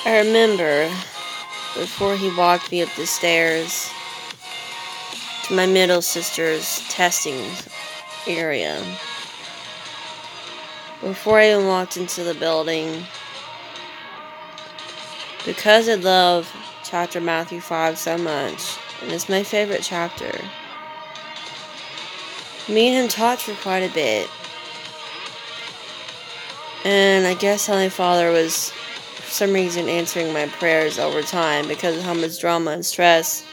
I remember before he walked me up the stairs to my middle sister's testing area. Before I even walked into the building, because I love chapter Matthew 5 so much, and it's my favorite chapter, me and him talked for quite a bit. And I guess Heavenly Father was, for some reason, answering my prayers over time because of how much drama and stress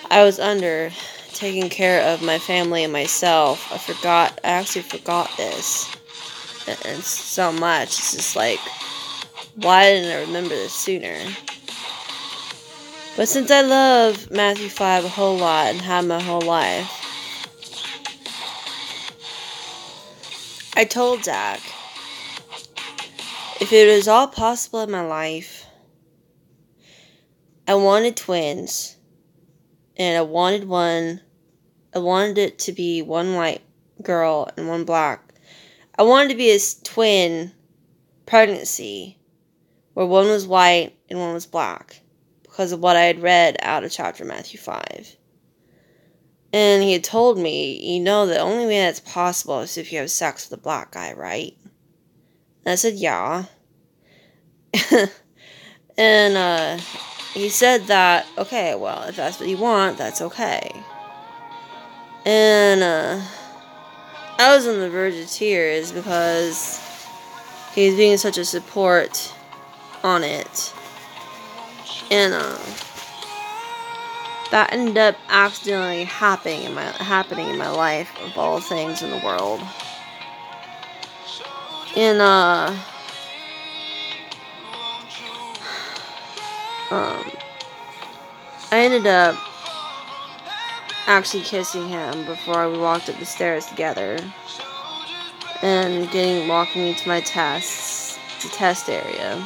I was under, taking care of my family and myself. I actually forgot this. And so much. It's just like, why didn't I remember this sooner? But since I love Matthew 5 a whole lot and have my whole life, I told Zach, if it was all possible in my life, I wanted twins, and I wanted it to be one white girl and one black. I wanted to be a twin pregnancy, where one was white and one was black, because of what I had read out of chapter Matthew 5. And he had told me, the only way that's possible is if you have sex with a black guy, right? And I said, yeah. And he said that, okay, well, if that's what you want, that's okay. And I was on the verge of tears because he was being such a support on it. And that ended up accidentally happening in my life, of all things in the world. And I ended up actually kissing him before we walked up the stairs together, and walking me to my test area.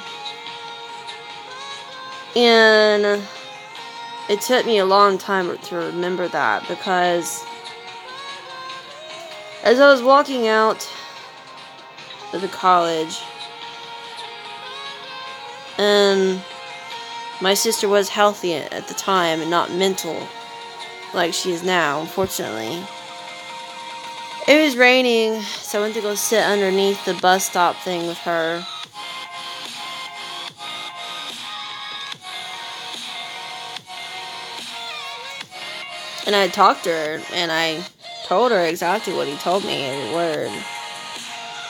And it took me a long time to remember that, because as I was walking out of the college, and my sister was healthy at the time and not mental like she is now, unfortunately. It was raining, so I went to go sit underneath the bus stop thing with her. And I talked to her, and I told her exactly what he told me, every word.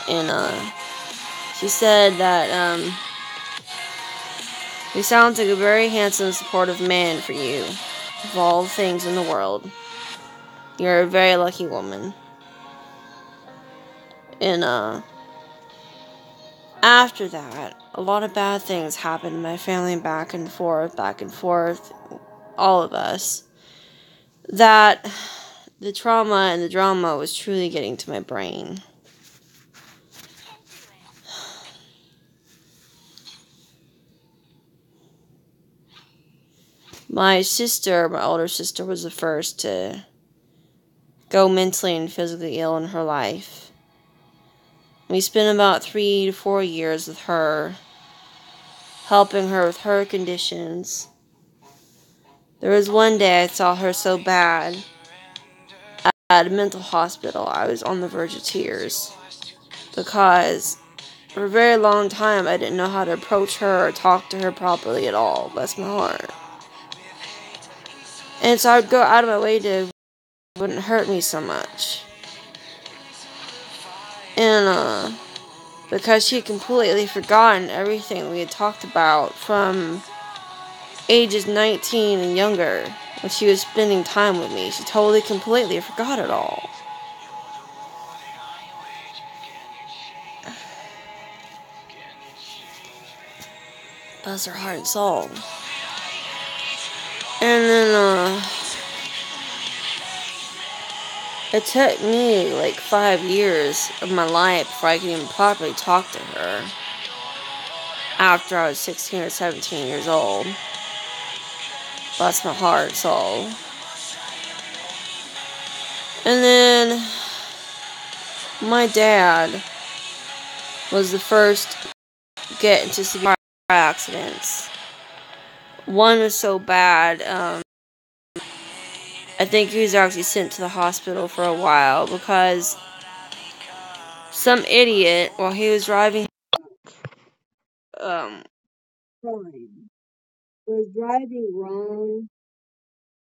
And she said that he sounds like a very handsome, supportive man for you, of all the things in the world. You're a very lucky woman. And after that, a lot of bad things happened in my family, back and forth, all of us, that the trauma and the drama was truly getting to my brain. My older sister, was the first to go mentally and physically ill in her life. We spent about 3 to 4 years with her, helping her with her conditions. There was one day I saw her so bad at a mental hospital, I was on the verge of tears, because for a very long time I didn't know how to approach her or talk to her properly at all. Bless my heart. And so I would go out of my way to it wouldn't hurt me so much. And because she had completely forgotten everything we had talked about from ages 19 and younger, when she was spending time with me. She totally, completely forgot it all. Bless her heart and soul. And then, it took me like 5 years of my life before I could even properly talk to her, after I was 16 or 17 years old. Bless my heart and soul. And then my dad was the first to get into severe accidents. One was so bad, I think he was actually sent to the hospital for a while because some idiot, while he was driving, fine, was driving wrong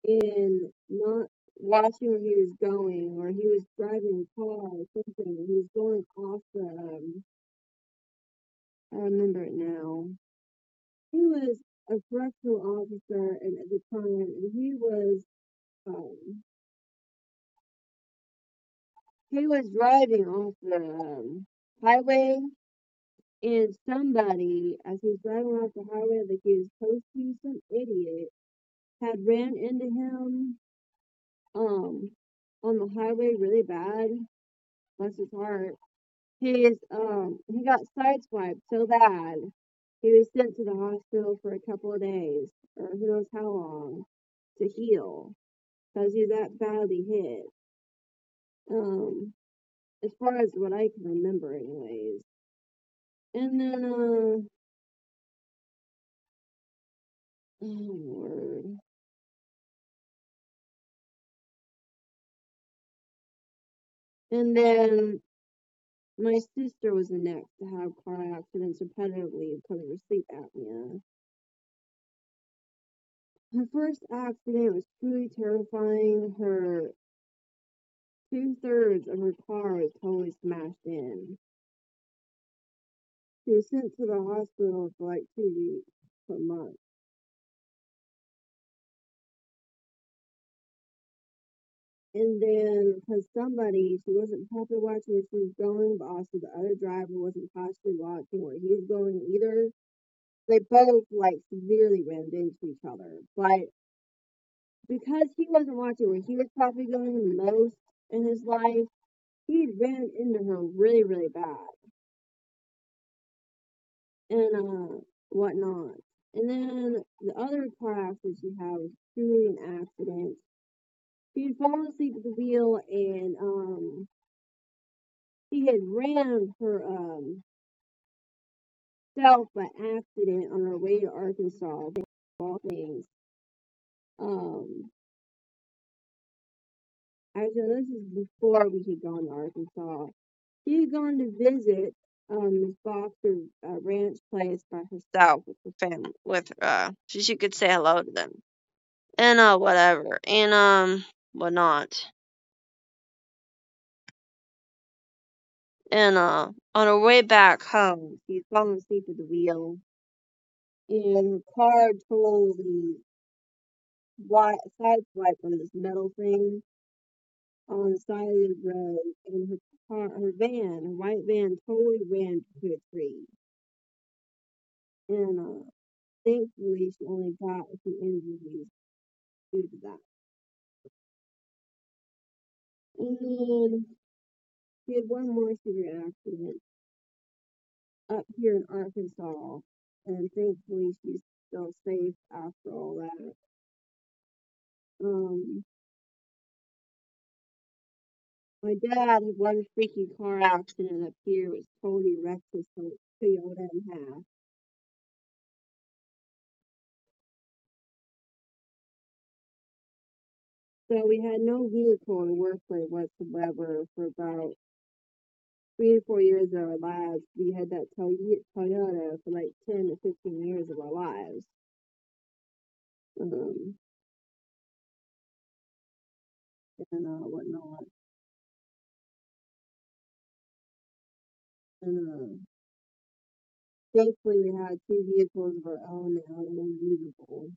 and not watching where he was going, or he was driving a car or something, and he was going off the, I remember it now. He was a correctional officer and at the time, and he was driving off the highway, and somebody, as he was driving off the highway like he was supposed to, some idiot had ran into him on the highway really bad. Bless his heart. He got sideswiped so bad he was sent to the hospital for a couple of days, or who knows how long, to heal, because he was that badly hit. As far as what I can remember, anyways. And then, oh Lord. And then my sister was the next to have car accidents repetitively because of her sleep apnea. Her first accident was truly terrifying. Her 2/3 of her car was totally smashed in. She was sent to the hospital for like 2 weeks for months. And then, because she wasn't properly watching where she was going, but also the other driver wasn't possibly watching where he was going either. They both like severely rammed into each other. But because he wasn't watching where he was probably going the most in his life, he ran into her really, really bad. And whatnot. And then the other car accident she had was truly an accident. She had fallen asleep at the wheel, and she had ran her self by accident on her way to Arkansas. All things. Um, Actually, this is before we had gone to Arkansas. She had gone to visit Miss Boxer ranch place by herself with her family, so she could say hello to them and whatever and whatnot. And on her way back home, she'd fallen asleep at the wheel, and her car totally sideswiped on this metal thing on the side of the road, and her white van, totally ran into a tree. And thankfully, she only got a few injuries due to that. And then she had one more severe accident up here in Arkansas, and thankfully she's still safe after all that. Um, my dad had one freaky car accident up here, was totally wrecked his Toyota in half. So we had no vehicle to work with whatsoever for about 3 to 4 years of our lives. We had that Toyota for like 10 to 15 years of our lives. Um, and whatnot. And thankfully, we had two vehicles of our own now that were usable.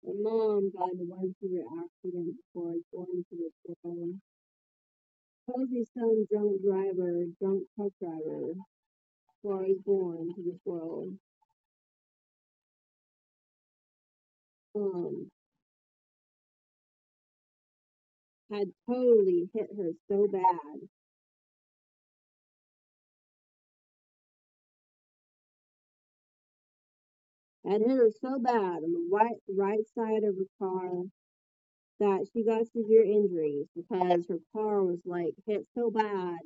My mom got in one severe accident before I was born into this world. Posey's son, drunk truck driver, before I was born to this world. Um, had totally hit her so bad. had hit her so bad on the right side of her car that she got severe injuries because her car was like hit so bad.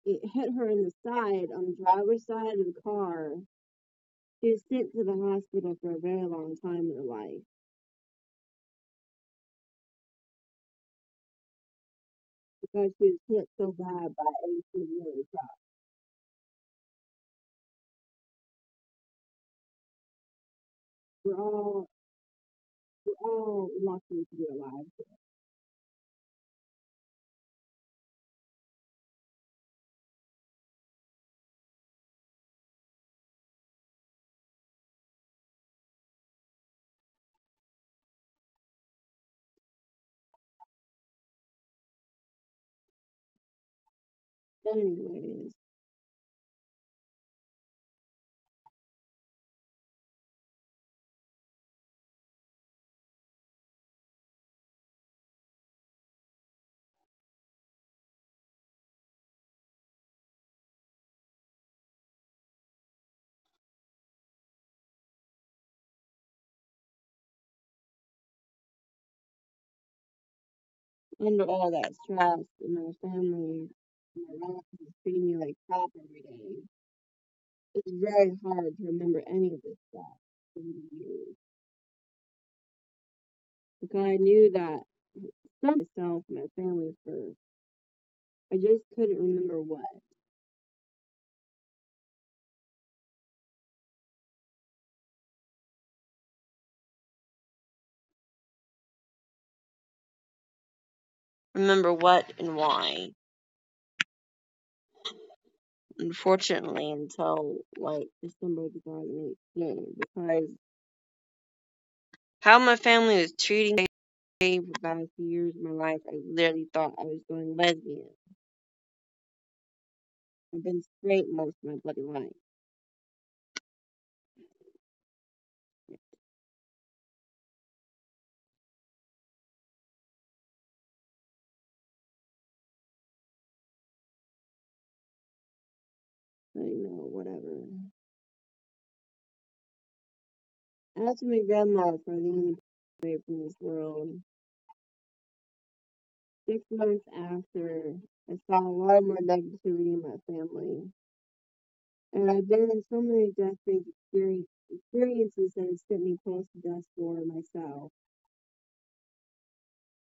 It hit her in the side, on the driver's side of the car. She was sent to the hospital for a very long time in her life because she was hit so bad by a severe truck. We're all we're all lucky to be alive. Anyways, under all that stress and my family, my relatives treating me like crap every day, it's very hard to remember any of this stuff over the years. Because I knew that some myself and my family first. I just couldn't remember what. Remember what and why. Unfortunately, until like December 2018, because how my family was treating me for about a few years of my life, I literally thought I was going lesbian. I've been straight most of my bloody life. I know, whatever. After my grandma finally passed away from this world, 6 months after, I saw a lot more negativity in my family. And I've been in so many death-based experiences that have sent me close to death's door myself.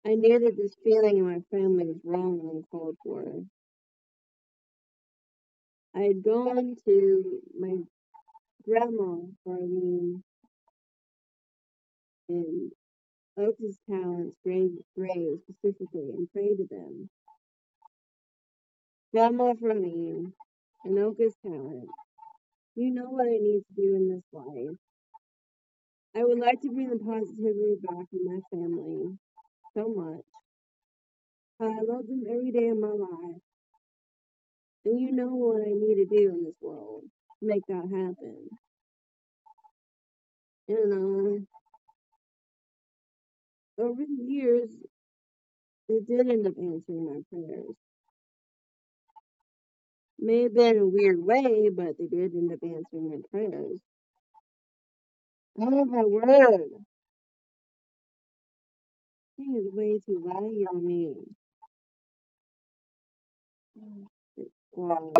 I knew that this feeling in my family was wrong and uncalled for. I had gone to my grandma, Darlene, and Otis Talent's grave specifically and prayed to them. Grandma Darlene and Otis Talent, you know what I need to do in this life. I would like to bring the positivity back in my family so much. I love them every day of my life. And you know what I need to do in this world to make that happen. And over the years, they did end up answering my prayers. May have been a weird way, but they did end up answering my prayers. Oh my word! He is way too loud on me. Wow.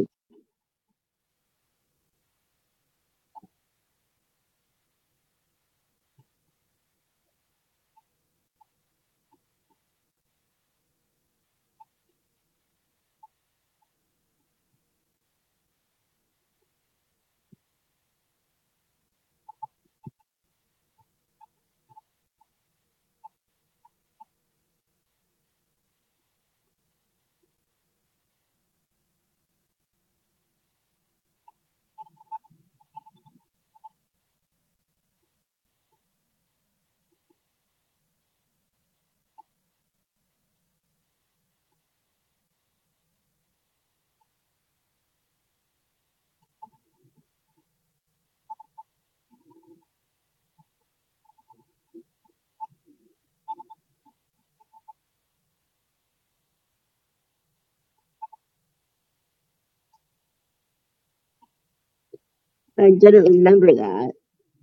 I didn't remember that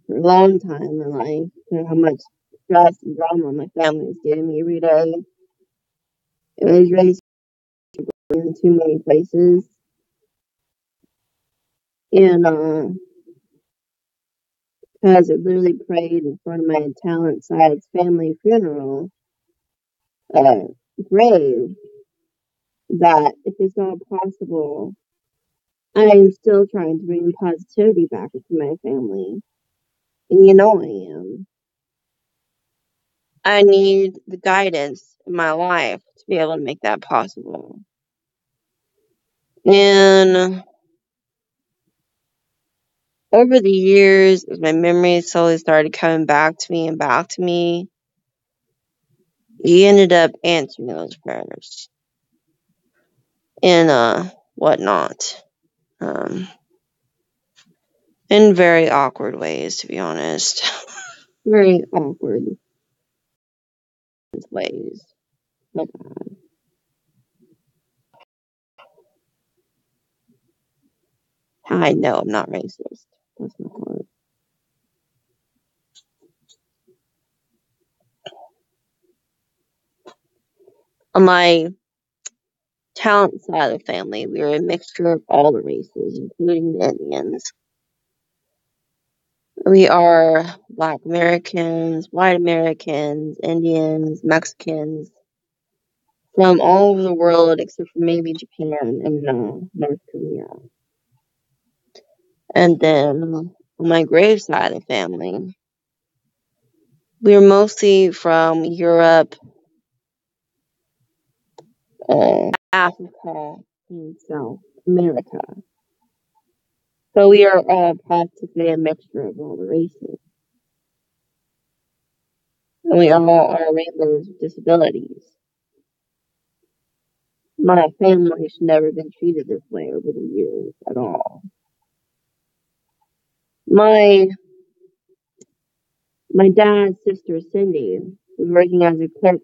for a long time in life, and how much stress and drama my family was giving me every day. It was raised in too many places, and because it literally prayed in front of my talent side's family funeral uh, grave that if it's not possible, I am still trying to bring positivity back into my family. And you know I am. I need the guidance in my life to be able to make that possible. And over the years, as my memories slowly started coming back to me and back to me, he ended up answering those prayers and whatnot. Um, in very awkward ways, to be honest. Very awkward ways. But I know I'm not racist. That's my heart. On my talent side of the family, we are a mixture of all the races, including the Indians. We are Black Americans, White Americans, Indians, Mexicans, from all over the world except for maybe Japan and North Korea. And then on my grave side of the family, we are mostly from Europe, Africa, and South America. So we are practically a mixture of all the races. And we all are rainbows with disabilities. My family's never been treated this way over the years at all. My my dad's sister Cindy was working as a clerk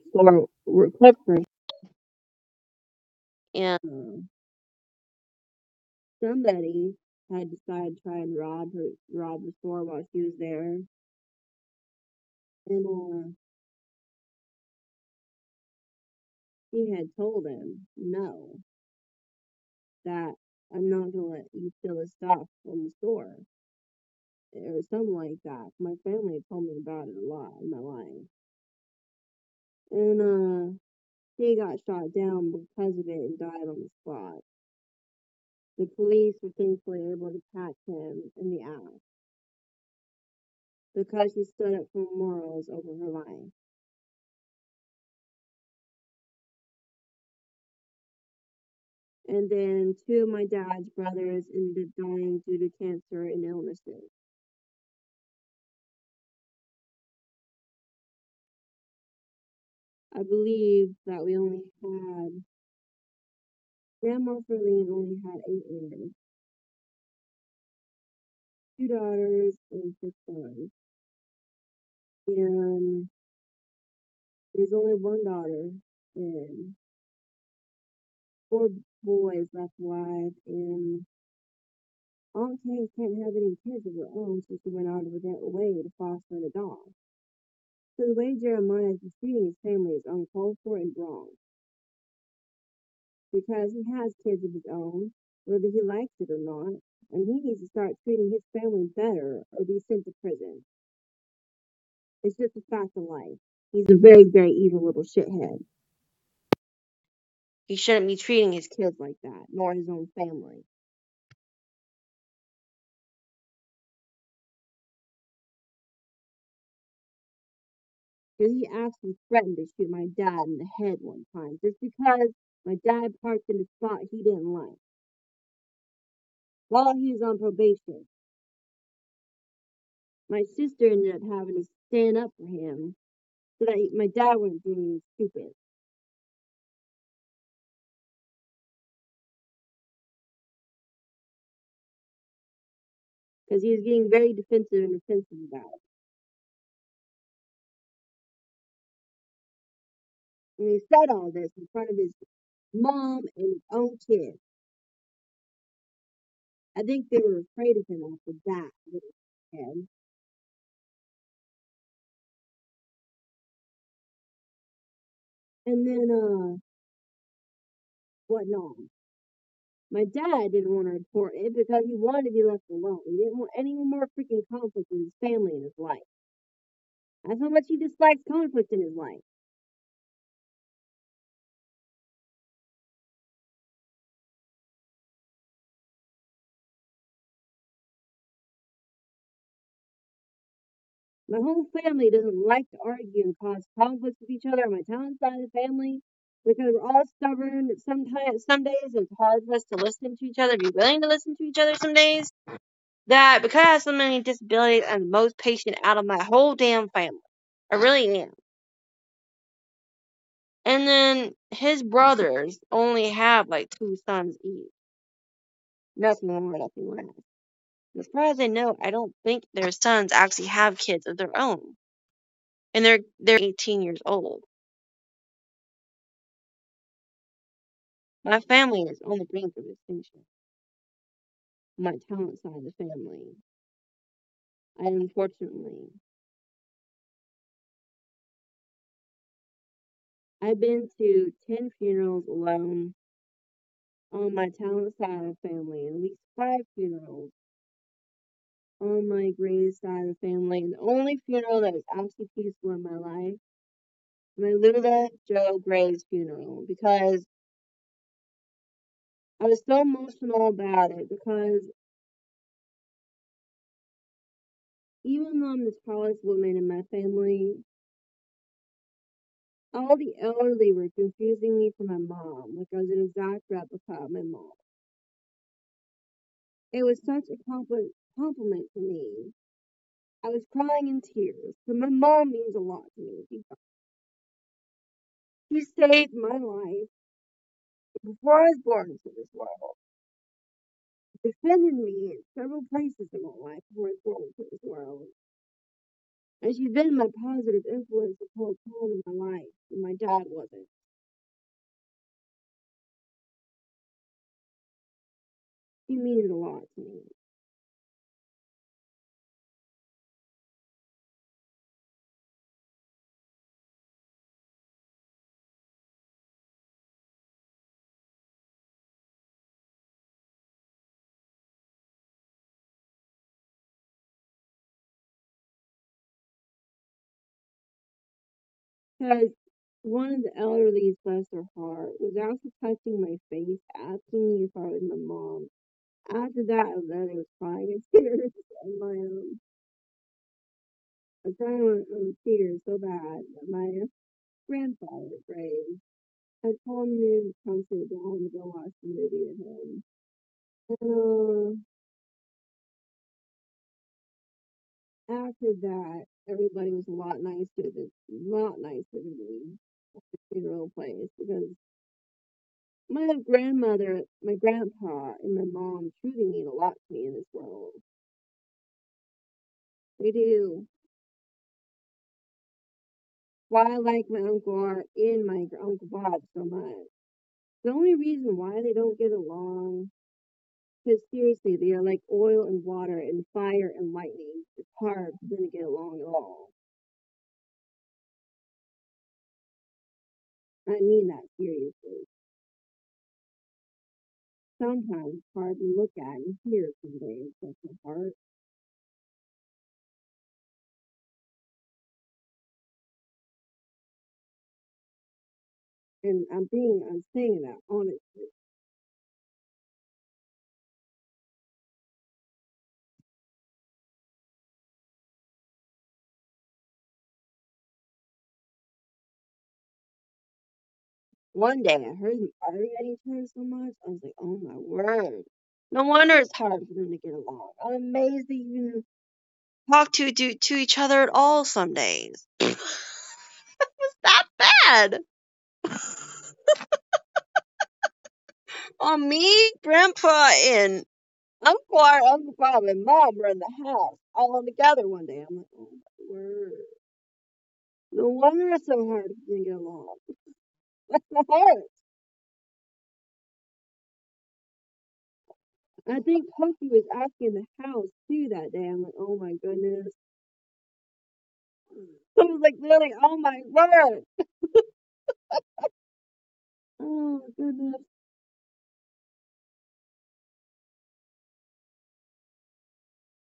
for, and somebody had decided to try and rob the store while she was there. And she had told him, no, that I'm not gonna let you steal the stuff from the store. Or something like that. My family told me about it a lot in my life. And he got shot down because of it and died on the spot. The police were thankfully able to catch him in the act because he stood up for morals over her life. And then two of my dad's brothers ended up dying due to cancer and illnesses. I believe that we only had Grandma Ferline only had 8 heirs, 2 daughters and 6 sons. And there's only one daughter and 4 boys left alive, and Aunt Kay can't have any kids of her own, so she went out of her way to foster and adopt. So the way Jeremiah is treating his family is uncalled for and wrong. Because he has kids of his own, whether he likes it or not, and he needs to start treating his family better or be sent to prison. It's just a fact of life. He's a very, very evil little shithead. He shouldn't be treating his kids like that, nor his own family. Because he actually threatened to shoot my dad in the head one time just because my dad parked in a spot he didn't like while he was on probation. My sister ended up having to stand up for him so that my dad wouldn't do anything stupid. Because he was getting very defensive and defensive about it. And he said all this in front of his mom and his own kid I think they were afraid of him after that little kid. And then, what? No, my dad didn't want to report it because he wanted to be left alone. He didn't want any more freaking conflict in his family and his life. That's how much he dislikes conflict in his life. My whole family doesn't like to argue and cause conflicts with each other on my town side of the family because we're all stubborn. Sometimes, some days it's hard for us to listen to each other, be willing to listen to each other some days. That because I have so many disabilities, I'm the most patient out of my whole damn family. I really am. And then his brothers only have like 2 sons each. Nothing more, nothing less. As far as I know, I don't think their sons actually have kids of their own. And they're 18 years old. My family is on the brink of extinction. My talent side of the family. And unfortunately, I've been to 10 funerals alone on my talent side of the family, and at least 5 funerals on my Gray's side of the family. And the only funeral that was actually peaceful in my life, my Lula Joe Gray's funeral, because I was so emotional about it. Because even though I'm the tallest woman in my family, all the elderly were confusing me for my mom, like I was an exact replica of my mom. It was such a compliment to me. I was crying in tears, but my mom means a lot to me. She saved my life before I was born into this world. Defended me in several places in my life before I was born into this world. And she's been my positive influence the whole time in my life, and my dad wasn't. She means a lot to me. Because one of the elderly, bless her heart, was actually touching my face, asking me if I was my mom. After that, I was crying in tears, and I was crying in tears so bad that my grandfather, Ray, had called me to come sit down to go watch the movie with him. And after that, everybody was a lot nicer to me at the funeral place because my grandmother, my grandpa, and my mom truly mean a lot to me in this world. They do. Why I like my Uncle Art and my Uncle Bob so much. The only reason why they don't get along, because seriously, they are like oil and water and fire and lightning. It's hard for them to get along at all. I mean that seriously. Sometimes it's hard to look at and hear some days. That's my heart. And I'm saying that honestly. One day I heard them arguing at each other so much, I was like, oh my word. No wonder it's hard for them to get along. I'm amazed they even talk to each other at all some days. It's that bad. On me, Grandpa, and Uncle Bob, and Mom were in the house all together one day. I'm like, oh my word. No wonder it's so hard for them to get along. That's my heart. I think Pokey was asking the house too that day. I'm like, oh my goodness. I was like, literally, oh my word. Oh goodness.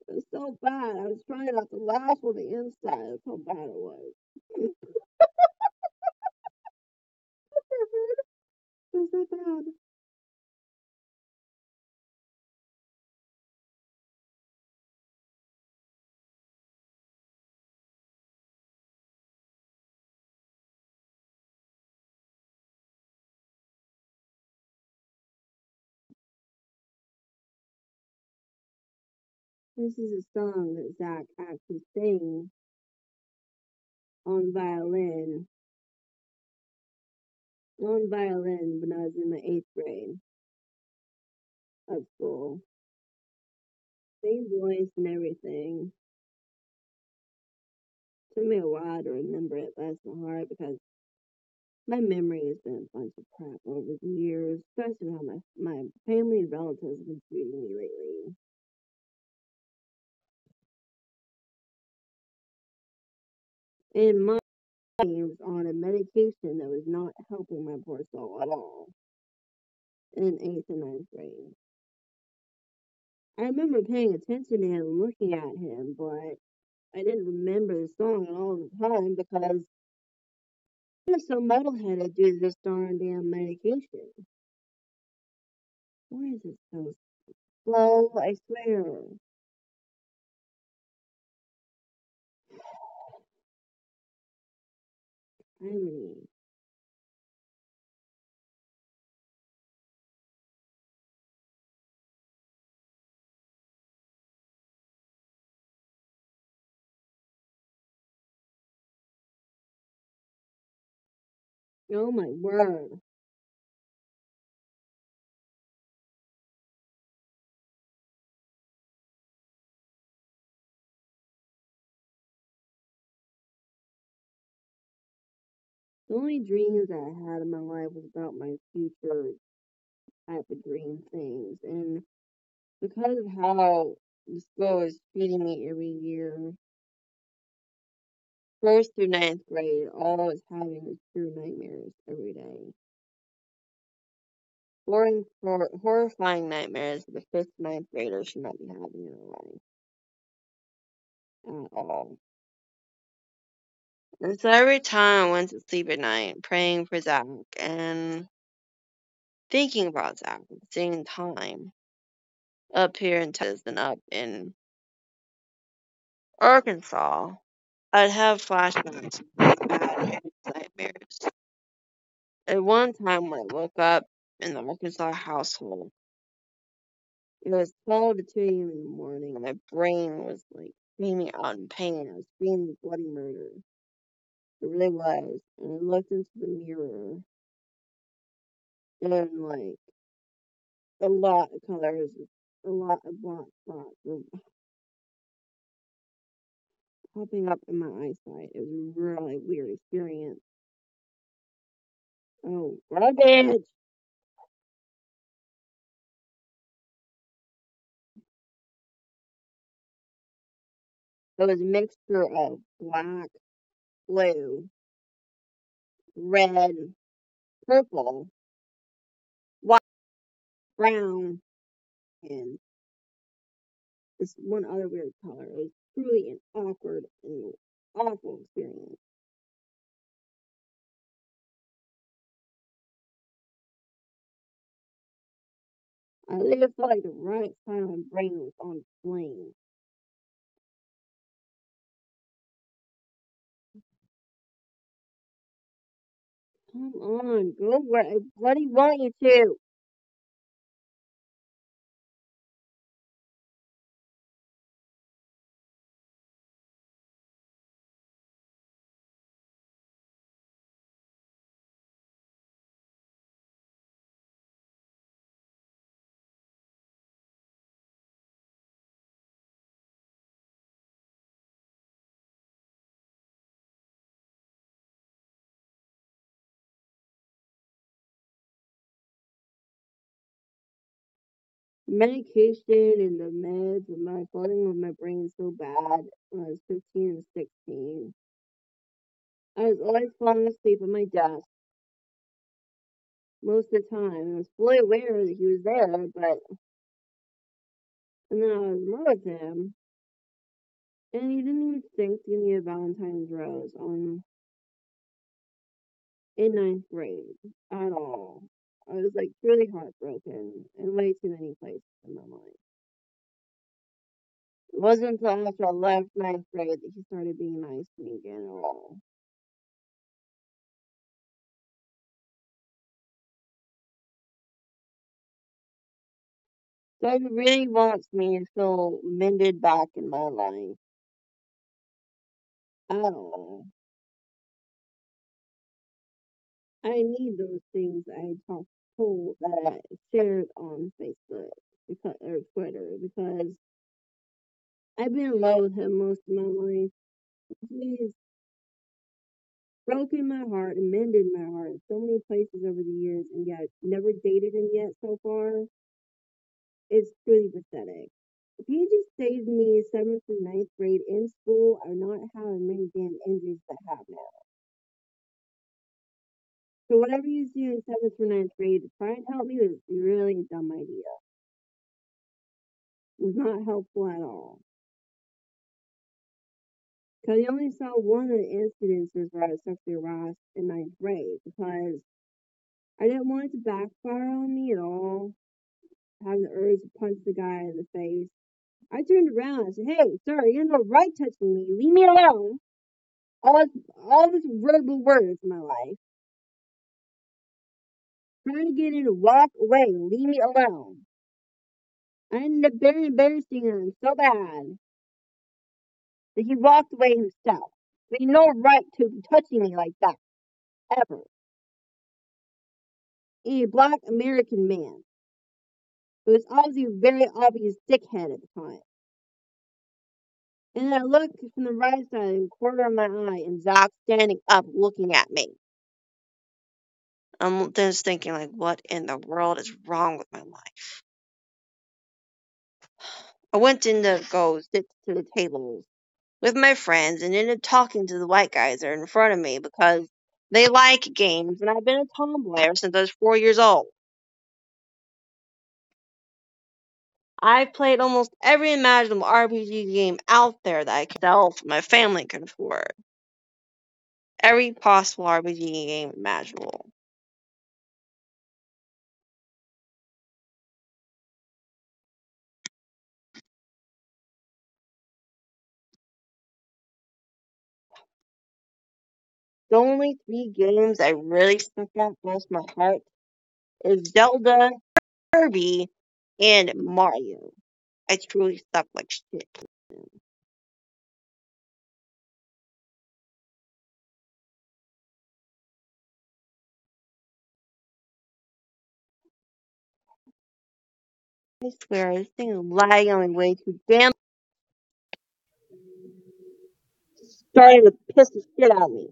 It was so bad. I was trying not to laugh on the inside. That's how bad it was. It was so bad. This is a song that Zach actually sang on violin. On violin when I was in the 8th grade of school. Same voice and everything. Took me a while to remember it, but it's not hard because my memory has been a bunch of crap over the years, especially how my family and relatives have been treating me lately. And my was on a medication that was not helping my poor soul at all in 8th and 9th grade. I remember paying attention to him and looking at him, but I didn't remember the song all the time because I was so muddle-headed due to this darn damn medication. Why is it so slow? I swear. I mean, oh my word. The only dreams that I had in my life was about my future type of dream things. And because of how the school is treating me every year, first through 9th grade, all I was having was true nightmares every day. Horrifying nightmares that a 5th, 9th grader should not be having in their life at all. And so every time I went to sleep at night, praying for Zach and thinking about Zach at the same time, up here in Texas and up in Arkansas, I'd have flashbacks of bad nightmares. At one time when I woke up in the Arkansas household, it was 12 to 2 a.m. in the morning, and my brain was like screaming out in pain. I was screaming bloody murder. It really was. And I looked into the mirror, and like a lot of colors, a lot of black spots were popping up in my eyesight. It was a really weird experience. Oh, garbage! It was a mixture of black, blue, red, purple, white, brown, and this one other weird color. It was truly an awkward and awful experience. I literally felt like the right side of my brain was on flame. Come on, go where I bloody want you to. medication and the meds and my flooding with my brain so bad when I was 15 and 16. I was always falling asleep at my desk most of the time. I was fully aware that he was there, but and then I was in love with him, and he didn't even think to give me a Valentine's rose in ninth grade at all. I was like really heartbroken in way too many places in my mind. It wasn't until after I left ninth grade that he started being nice to me again at all. So he really wants me to feel mended back in my life. I don't know. I need those things I told that I shared on Facebook or Twitter because I've been in love with him most of my life. He's broken my heart and mended my heart in so many places over the years, and yet never dated him yet so far. It's really pathetic. If he just stayed with me 7th and ninth grade in school, I would not have as many damn injuries that I have now. So whatever you do in 7th or ninth grade to try and help me was really a dumb idea. It was not helpful at all. Because I only saw one of the incidences where I was sexually harassed in ninth grade because I didn't want it to backfire on me at all. Having the urge to punch the guy in the face. I turned around and said, "Hey, sir, you have no right touching me. Leave me alone." All this verbal words in my life. Trying to get him to walk away. Leave me alone. I ended up very embarrassing him so bad that he walked away himself. But you no right to be touching me like that. Ever. A black American man who was obviously a very obvious dickhead at the time. And then I looked from the right side and corner of my eye, and Zach standing up looking at me. I'm just thinking, like, what in the world is wrong with my life? I went in to go sit to the tables with my friends and ended up talking to the white guys that are in front of me because they like games, and I've been a tomboy ever since I was 4 years old. I've played almost every imaginable RPG game out there that I could sell my family could afford. Every possible RPG game imaginable. The only three games I really stick out close to my heart is Zelda, Kirby, and Mario. I truly suck like shit. I swear, this thing is lagging on my way too damn starting to piss the shit out of me.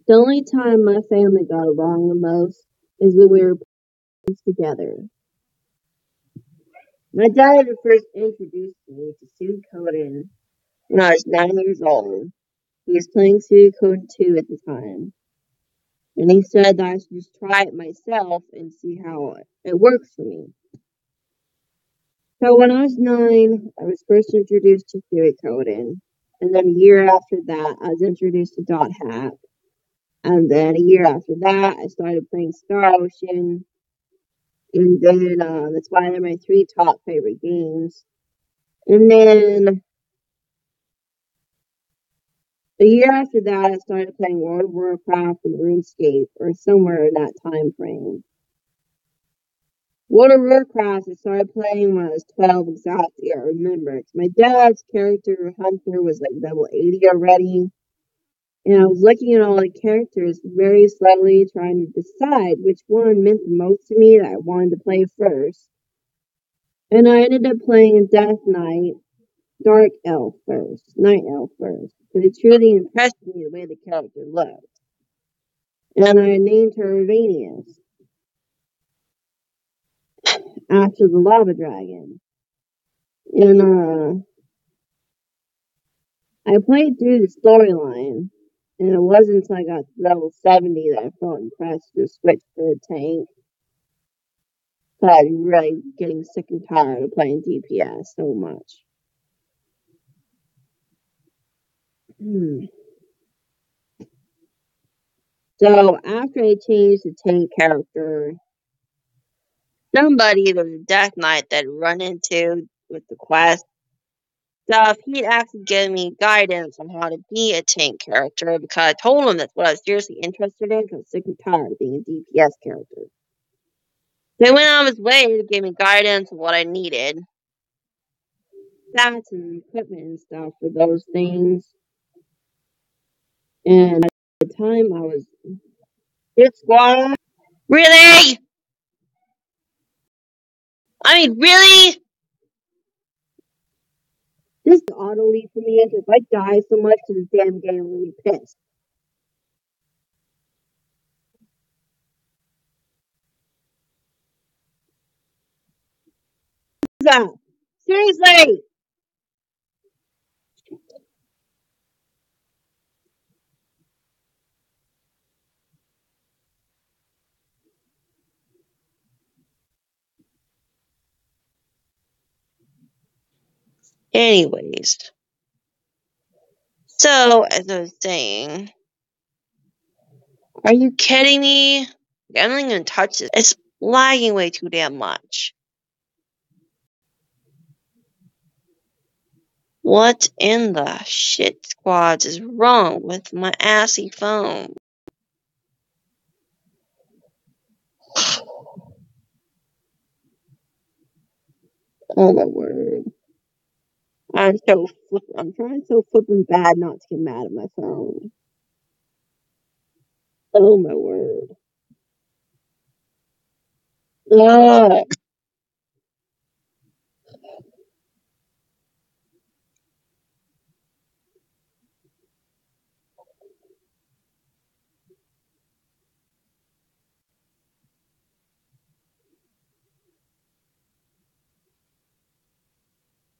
The only time my family got along the most is when we were together. My dad had first introduced me to Suikoden when I was 9 years old. He was playing Suikoden 2 at the time. And he said that I should just try it myself and see how it works for me. So when I was 9, I was first introduced to Suikoden. And then a year after that, I was introduced to Dot Hack. And then a year after that, I started playing Star Ocean. And then that's why they're my 3 top favorite games. And then a year after that, I started playing World of Warcraft and RuneScape, or somewhere in that time frame. World of Warcraft, I started playing when I was 12 exactly, I remember. My dad's character, Hunter, was like level 80 already. And I was looking at all the characters very slowly, trying to decide which one meant the most to me that I wanted to play first. And I ended up playing a Death Knight, Dark Elf first, Night Elf first, because it truly impressed me the way the character looked. And I named her Vanius after the lava dragon. And I played through the storyline, and it wasn't until I got to level 70 that I felt impressed to switch to a tank. But I'm really getting sick and tired of playing DPS so much. So after I changed the tank character, somebody that was a Death Knight that I'd run into with the quest stuff, he'd actually give me guidance on how to be a tank character because I told him that's what I was seriously interested in because I was sick and tired of being a DPS character. So he went out of his way to give me guidance on what I needed. Stats and equipment and stuff for those things. And at the time I was hit squad. Really? I mean, really? This is auto lead for me because if I die so much to this damn game, I'm gonna be pissed. So, seriously! Anyways, so as I was saying, are you kidding me? I'm not even touch this. It's lagging way too damn much. What in the shit squads is wrong with my assy phone? Oh my word. I'm trying so flipping bad not to get mad at my phone. Oh my word. Ugh.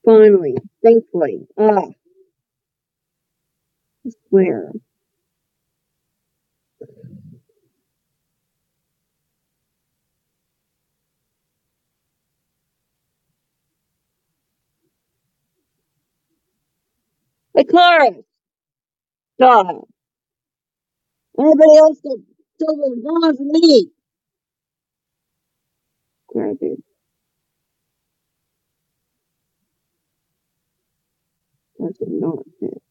Finally. Thankfully. I swear. Hey, Clara! Stop. Anybody else that still wrong for me? Clara, dude. That's not it.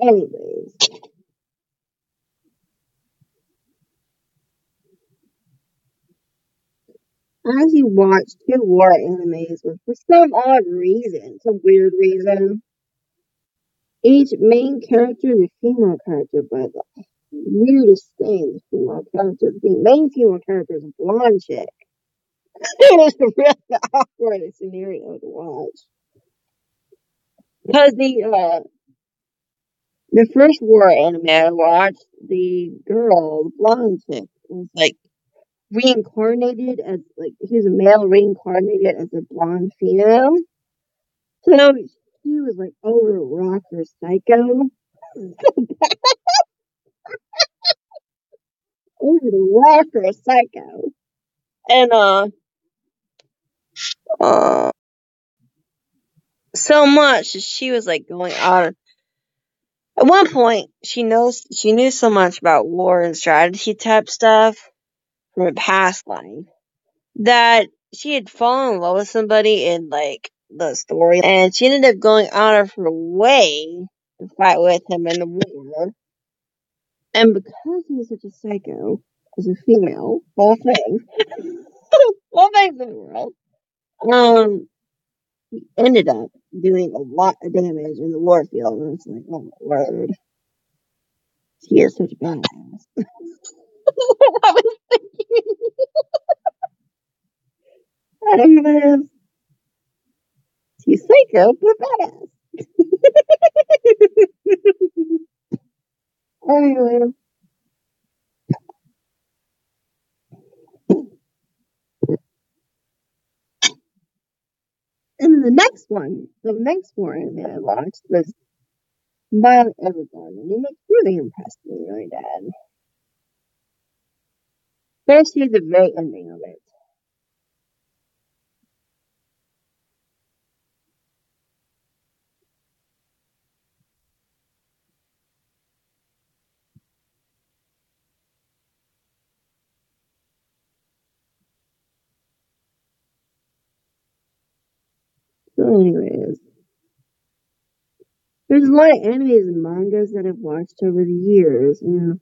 Anyways. I actually watched two war animes with, for some odd reason, some weird reason. Each main character is a female character, but the weirdest thing, the female character, the main female character is a blonde chick. It is a really awkward scenario to watch. Because the first war anime I watched, the girl, the blonde chick, was like reincarnated as like he was a male reincarnated as a blonde female. So she was like over rocker psycho. Over the rocker psycho. And uh so much that she was like going on. At one point she knew so much about war and strategy type stuff from a past life that she had fallen in love with somebody in like the story, and she ended up going out of her way to fight with him in the war. And because he was such a psycho as a female, all things, all things in the world, he ended up doing a lot of damage in the war field. And it's like, oh my word, he is such a badass. I was thinking, anyways, he's psycho but badass. Anyway, and the next one that I watched was Violet Evergarden, and it really impressed me, really bad. Especially the very ending of it. So, anyways, there's a lot of animes and mangas that I've watched over the years, and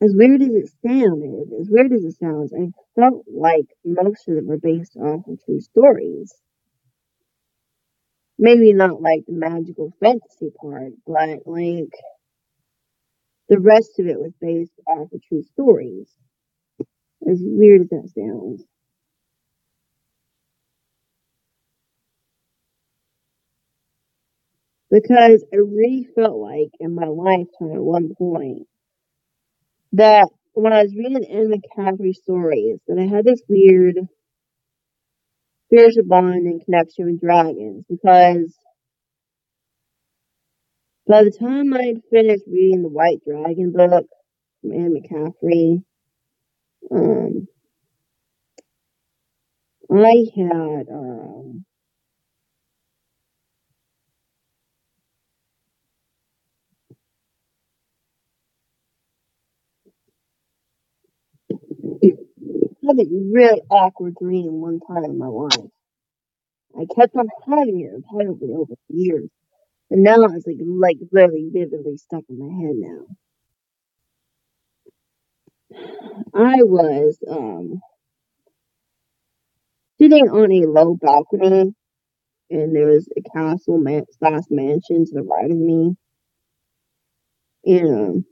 as weird as it sounded, as weird as it sounds, I felt like most of them were based off of true stories. Maybe not like the magical fantasy part, but like the rest of it was based off of true stories. As weird as that sounds. Because I really felt like in my lifetime at one point that when I was reading Anne McCaffrey stories, that I had this weird spiritual bond and connection with dragons. Because by the time I had finished reading the White Dragon book from Anne McCaffrey, um, I had a really awkward dream one time in my life. I kept on having it repeatedly over the years. And now it's like literally vividly stuck in my head now. I was sitting on a low balcony, and there was a castle slash mansion to the right of me, and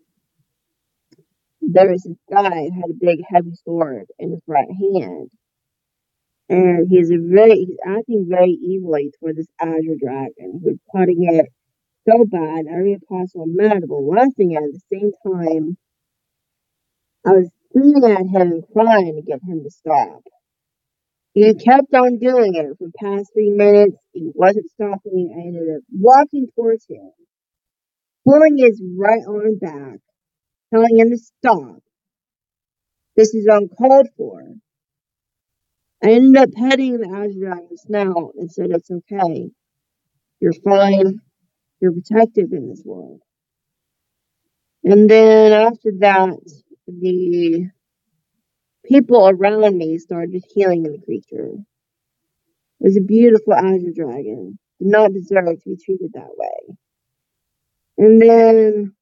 there was this guy who had a big heavy sword in his right hand, and he's acting very evilly toward this azure dragon who's putting it so bad every possible imaginable. One thing at the same time, I was screaming at him and crying to get him to stop. He kept on doing it for the past 3 minutes. He wasn't stopping. I ended up walking towards him, pulling his right arm back, telling him to stop. This is uncalled for. I ended up petting the Azure Dragon's snout and said, "It's okay. You're fine. You're protected in this world." And then after that, the people around me started healing the creature. It was a beautiful Azure Dragon. Did not deserve to be treated that way. And then,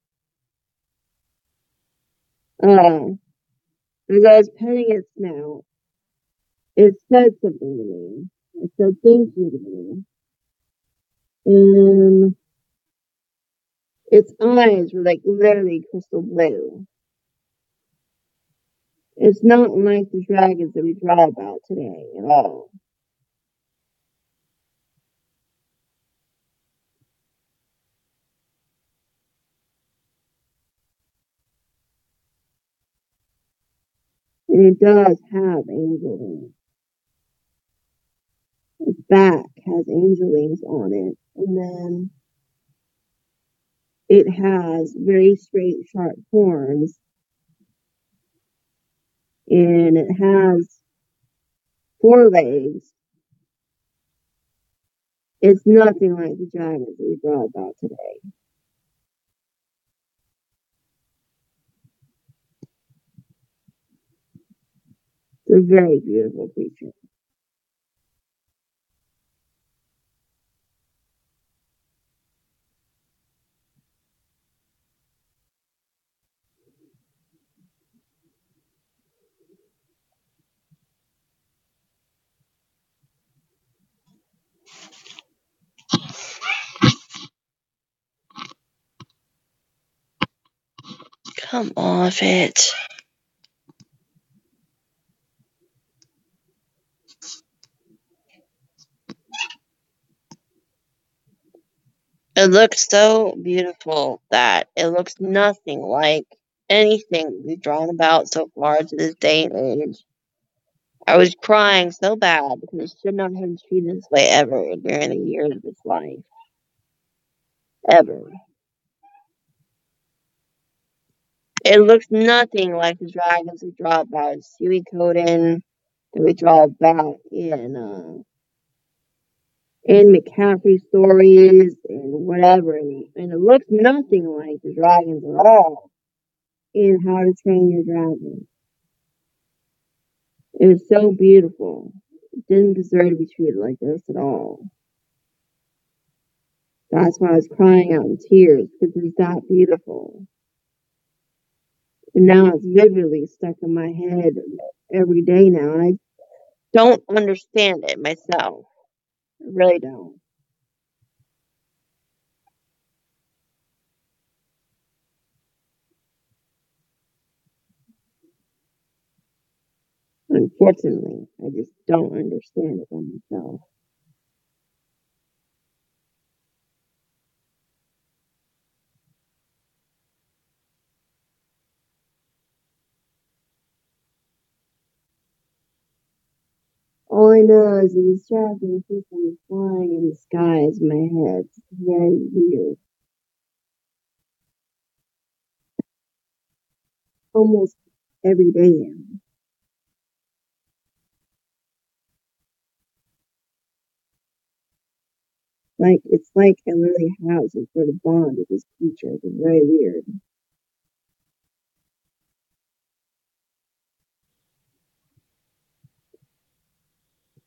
uh, As I was petting its snout, it said something to me. It said thank you to me. And its eyes were like literally crystal blue. It's not like the dragons that we draw about today at all. And it does have angel wings. Its back has angel wings on it. And then it has very straight, sharp horns. And it has 4 legs. It's nothing like the dragons that we draw about today. It's a very beautiful creature. Come off it. It looks so beautiful that it looks nothing like anything we've drawn about so far to this day and age. I was crying so bad because it should not have been treated this way ever during the years of its life. Ever. It looks nothing like the dragons we draw about in Suikoden, that we draw about in McCaffrey stories and whatever. And it looks nothing like the dragons at all in How to Train Your Dragon. It was so beautiful. It didn't deserve to be treated like this at all. That's why I was crying out in tears, because it's that beautiful. And now it's vividly stuck in my head every day now, and I don't understand it myself. I really don't. Unfortunately, I just don't understand it by myself. All I know is that this dragon keeps on flying in the skies in my head. It's very weird. Almost every day now. Like it's like I literally have some sort of bond with this creature. It's very weird.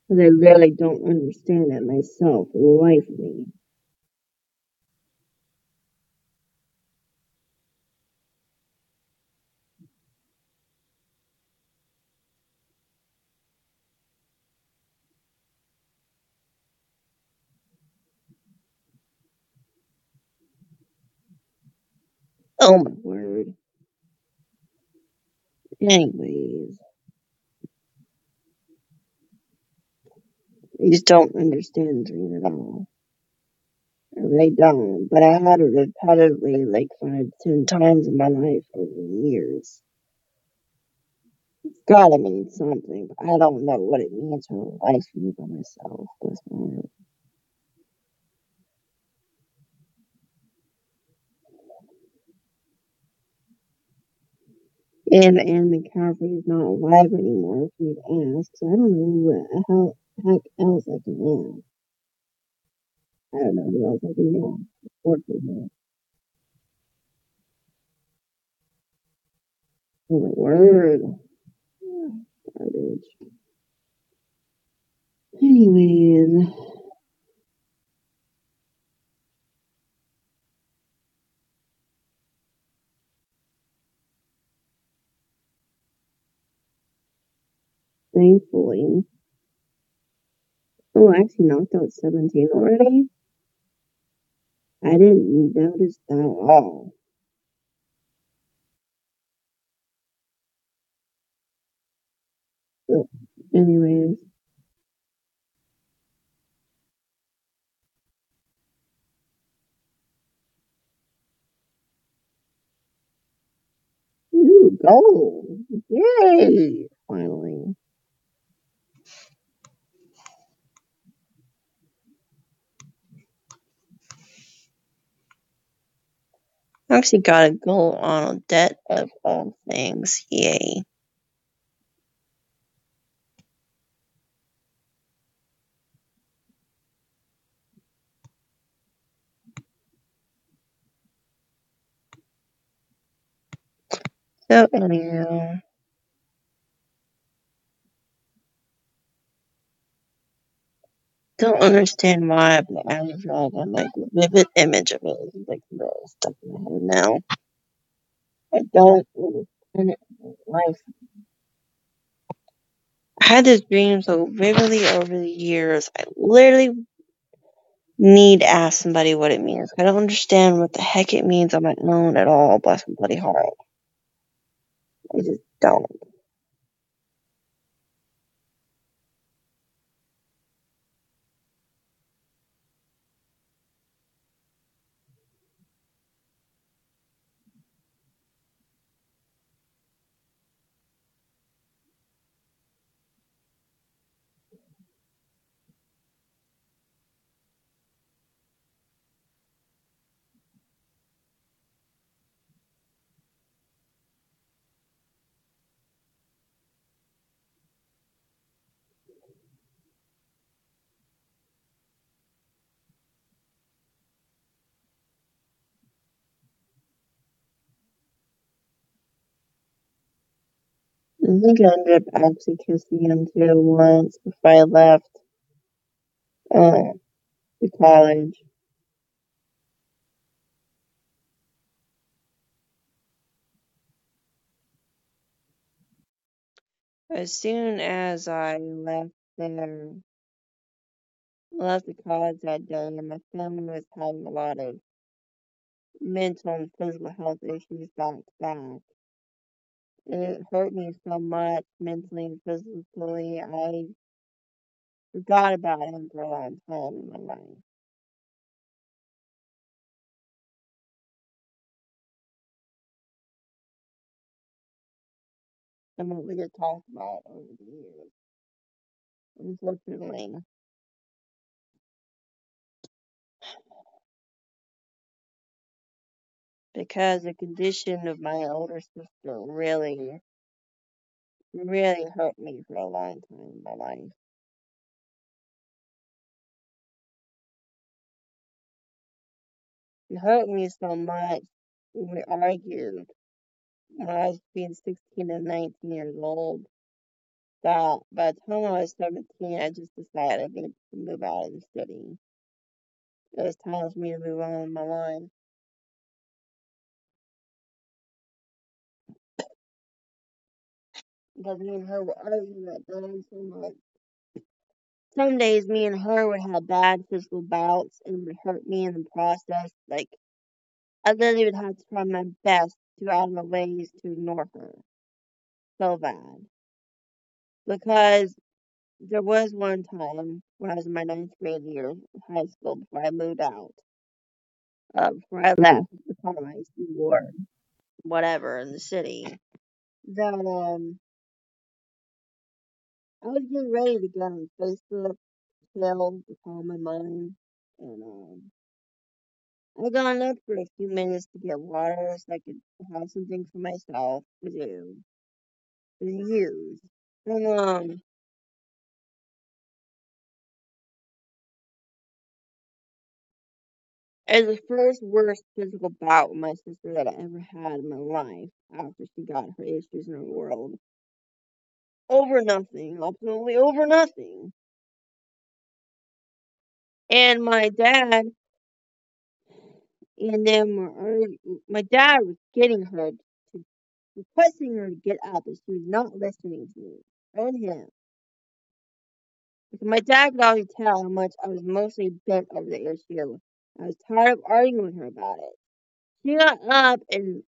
But I really don't understand it myself for the life of me. Oh my word. Anyways, I just don't understand Dream at all. I really don't. But I had it repetitively like 5, 10 times in my life over the years. It's gotta mean something, but I don't know what it means for life for me by myself. Bless my heart. And Anne McCaffrey is not alive anymore, if you'd ask, so I don't know how heck else I can ask. I don't know who else I can ask. Unfortunately. Oh my word. Garbage. Anyways, thankfully. Oh, I actually knocked out 17 already? I didn't notice that at all. But anyways, ooh, gold! Yay! Finally. I actually got a goal on a debt of all things. Yay. So anyhow, don't understand why, but I was wrong on like a vivid image of it. It's like really stuck in my head now. I don't understand it in life. I had this dream so vividly over the years. I literally need to ask somebody what it means. I don't understand what the heck it means on my own at all. Bless my bloody heart. I just don't. I think I ended up actually kissing him too once before I left uh, the college. As soon as I left the college that day, my family was having a lot of mental and physical health issues back to back. It hurt me so much mentally and physically. I forgot about him for a long time in my life. And what we had talked about over the years. Unfortunately, because the condition of my older sister really hurt me for a long time in my life. It hurt me so much when we argued when I was between 16 and 19 years old that by the time I was 17, I just decided I needed to move out of the city. It was time for me to move on in my life. Because me and her were arguing that day so much. Some days me and her would have bad physical bouts and it would hurt me in the process. Like, I literally would have to try my best to go out of my ways to ignore her. So bad. Because there was one time when I was in my ninth grade year of high school before I moved out, before I left the college or whatever in the city, that I was getting ready to get on Facebook, chill, to calm my mind, and I got up for a few minutes to get water so I could have something for myself to do, to use. And it was the first worst physical bout with my sister that I ever had in my life after she got her issues in her world. Over nothing, ultimately over nothing. And my dad was getting her to requesting her to get up, and she was not listening to me and him. Because my dad could always tell how much I was mostly bent over the issue. I was tired of arguing with her about it. She got up and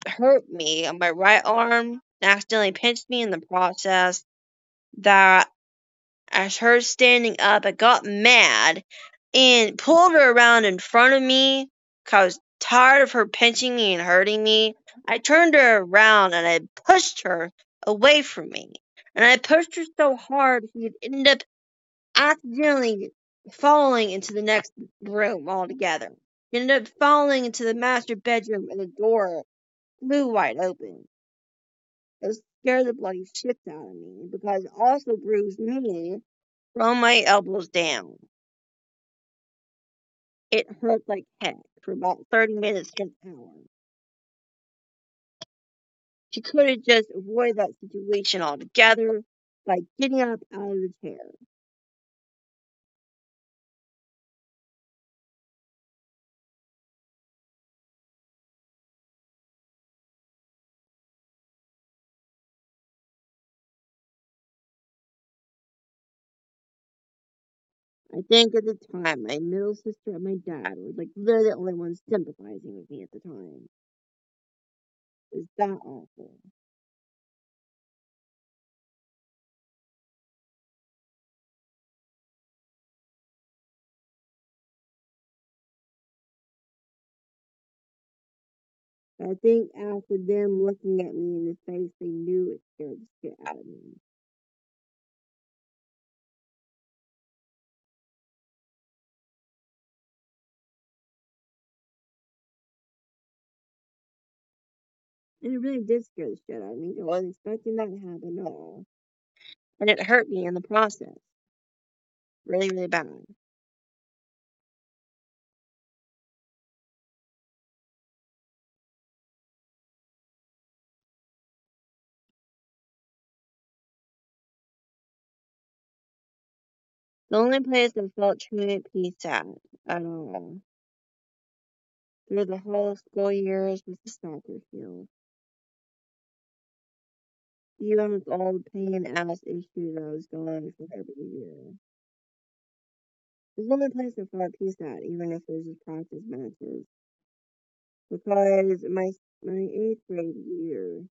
hurt me on my right arm and accidentally pinched me in the process. That as her standing up, I got mad and pulled her around in front of me because I was tired of her pinching me and hurting me. I turned her around and I pushed her away from me. And I pushed her so hard she ended up accidentally falling into the next room altogether. She ended up falling into the master bedroom and the door flew wide open. It scared the bloody shit out of me because it also bruised me from my elbows down. It hurt like heck for about 30 minutes to an hour. She could have just avoided that situation altogether by getting up out of the chair. I think at the time, my middle sister and my dad were like they're the only ones sympathizing with me at the time. It was that awful. I think after them looking at me in the face, they knew it scared the shit out of me. And it really did scare the shit out of me. I wasn't expecting that to happen at all. And it hurt me in the process. Really, really bad. The only place I felt truly at peace at all through the whole school years was the soccer field. Even with all the pain and ass issues I was going through every year. It's the only place I felt at peace at, even if it was just practice matches. Because my 8th grade year,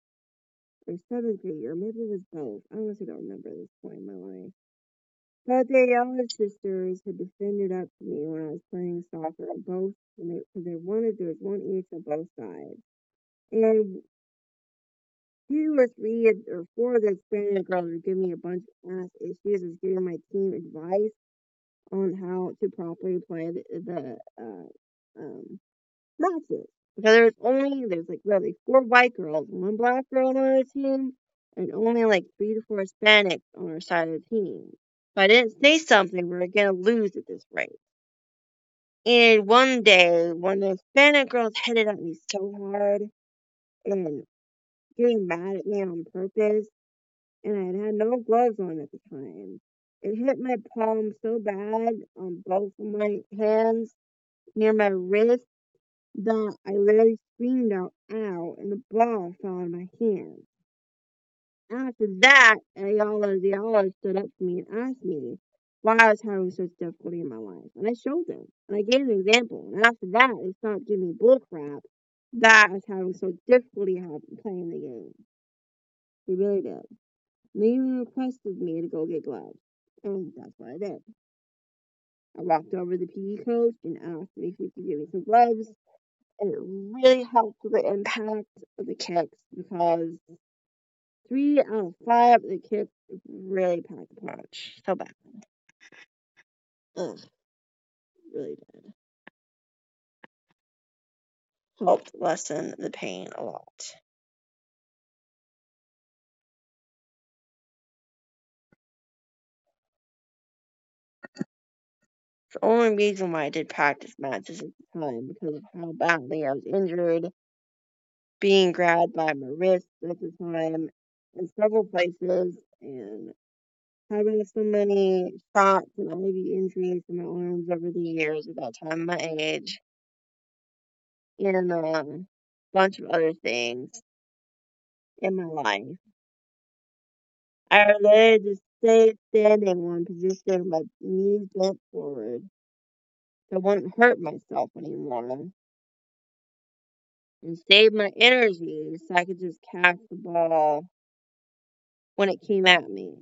or 7th grade year, maybe it was both. I honestly don't remember at this point in my life. But the younger sisters had defended up to me when I was playing soccer on both, because they wanted there was one each on both sides. And 2 or 3 or 4 of the Hispanic girls were giving me a bunch of ass issues, was giving my team advice on how to properly play the matches. Because there's like really 4 white girls, 1 black girl on our team, and only like 3 to 4 Hispanics on our side of the team. If I didn't say something, we were gonna lose at this rate. And one day, one of the Hispanic girls headed at me so hard and getting mad at me on purpose, and I had no gloves on at the time. It hit my palm so bad on both of my hands near my wrist that I literally screamed out, ow, and the ball fell in my hand. After that, Ayala stood up to me and asked me why I was having such difficulty in my life. And I showed them. And I gave an example. And after that, they stopped giving me bullcrap that I was having so difficulty playing the game. They really did. And they even requested me to go get gloves. And that's what I did. I walked over to the PE coach and asked him if he could give me some gloves. And it really helped with the impact of the kicks because 3 out of 5 of the kicks really packed a punch. So bad. Ugh, really did. Helped lessen the pain a lot. The only reason why I did practice matches at the time because of how badly I was injured, being grabbed by my wrist at the time in several places, and having so many shots and IV injuries in my arms over the years at that time, my age, and a bunch of other things in my life. I related stayed standing in one position with my knees bent forward so I wouldn't hurt myself anymore. And save my energy so I could just catch the ball when it came at me.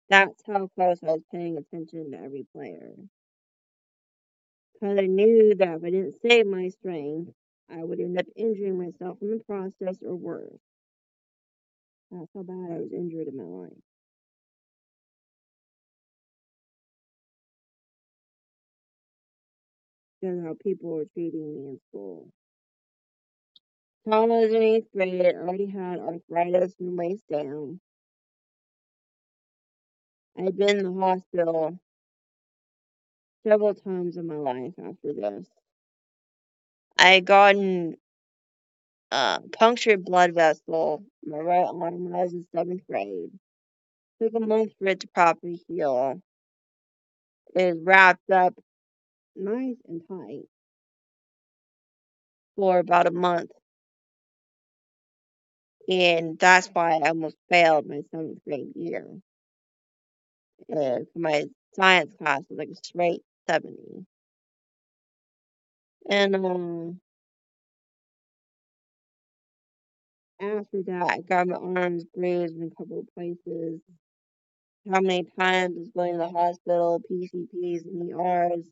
That's how close I was paying attention to every player. Because I knew that if I didn't save my strength, I would end up injuring myself in the process or worse. That's how bad I was injured in my life. Because how people were treating me in school. Time I was in 8th grade, I already had arthritis and waist down. I had been in the hospital several times in my life after this. I had gotten a punctured blood vessel in my right arm when I was in 7th grade. Took a month for it to properly heal. It was wrapped up nice and tight for about a month. And that's why I almost failed my 7th grade year. My science class was like a straight 70. And after that, I got my arms bruised in a couple of places. How many times I was going to the hospital, PCPs, and ERs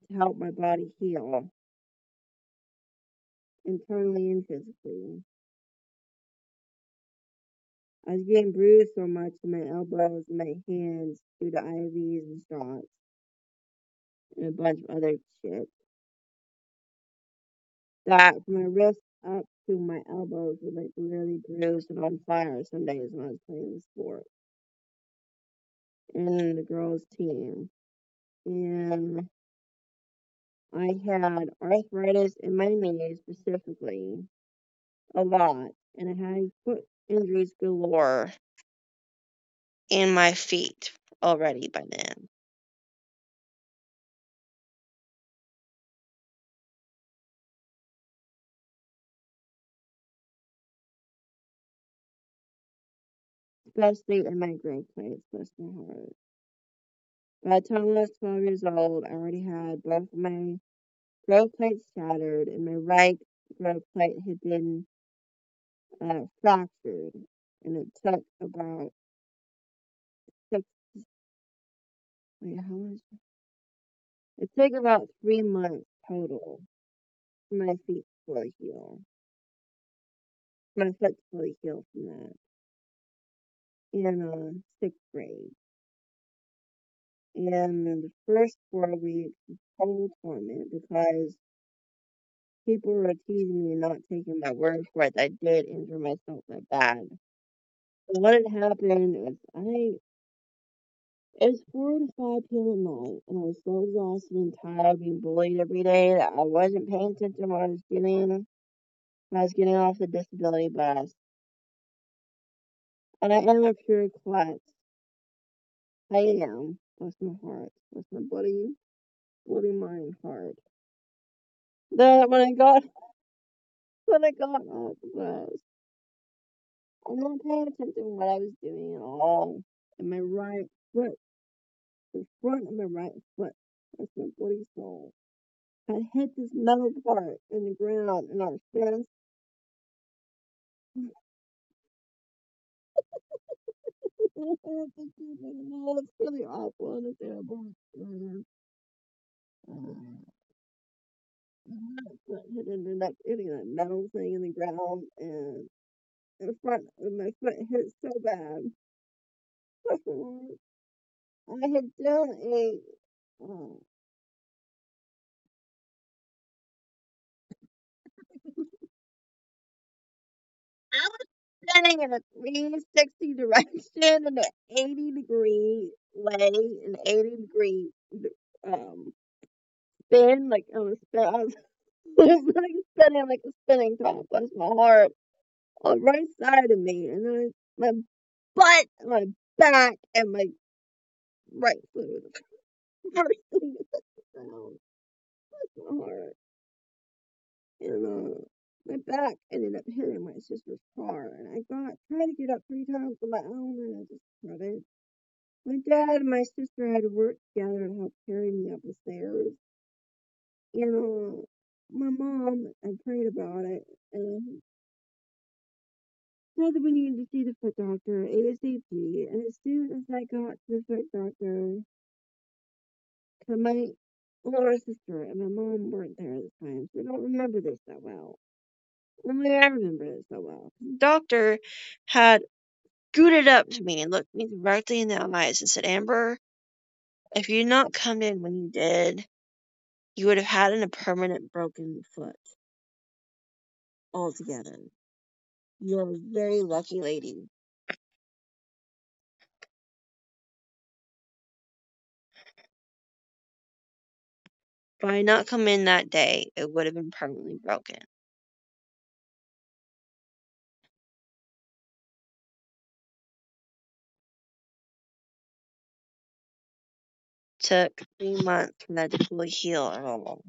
to help my body heal, internally and physically. I was getting bruised so much in my elbows and my hands due to IVs and shots and a bunch of other shit. That from my wrist up to my elbows were like literally bruised and on fire some days when I was playing the sport. And the girls' team. And I had arthritis in my knees specifically a lot. And I had foot injuries galore in my feet already by then. Especially in my growth plates, bless my heart. By the time I was 12 years old, I already had both of my growth plates shattered, and my right growth plate had been fractured. And it took about six, wait, how much? It took about 3 months total for my feet to fully heal. My foot to fully heal from that in 6th grade. And the first 4 weeks was total torment because people were teasing me and not taking my word for it that I did injure myself that bad. But what had happened is it was 4 to 5 p.m. at night, and I was so exhausted and tired being bullied every day that I wasn't paying attention to what I was doing. I was getting off the disability bus. And I am a pure klutz. I am. Bless my heart. Bless my bloody mind heart. Then when I got off the bus, I'm not paying attention to what I was doing at all. And my right foot, the front of my right foot, that's my bloody soul, had hit this metal part in the ground, and I was fast. It's really awful and terrible. My foot ended up hitting that metal thing in the ground, and the front of my foot hit so bad. I had done uh, I was spinning in a 360 direction in an 80-degree way, an 80-degree um spin, like on a spin. I was, I was like spinning like a spinning top. Bless my heart on the right side of me, and then my butt, my back, and my right foot was the first thing to hit the ground. Bless my heart. My back ended up hitting my sister's car, and tried to get up 3 times on my own, and I just couldn't. My dad and my sister had to work together to help carry me up the stairs. You know, my mom had prayed about it and said that we needed to see the foot doctor ASAP. And as soon as I got to the foot doctor, 'cause my older sister and my mom weren't there at the time, so I don't remember this that well. Only I remember this so well. The doctor had scooted up to me and looked me directly in the eyes and said, Amber, if you'd not come in when you did, you would have had a permanent broken foot altogether. You're a very lucky lady. If I had not come in that day, it would have been permanently broken. Took 3 months for that to fully heal at all.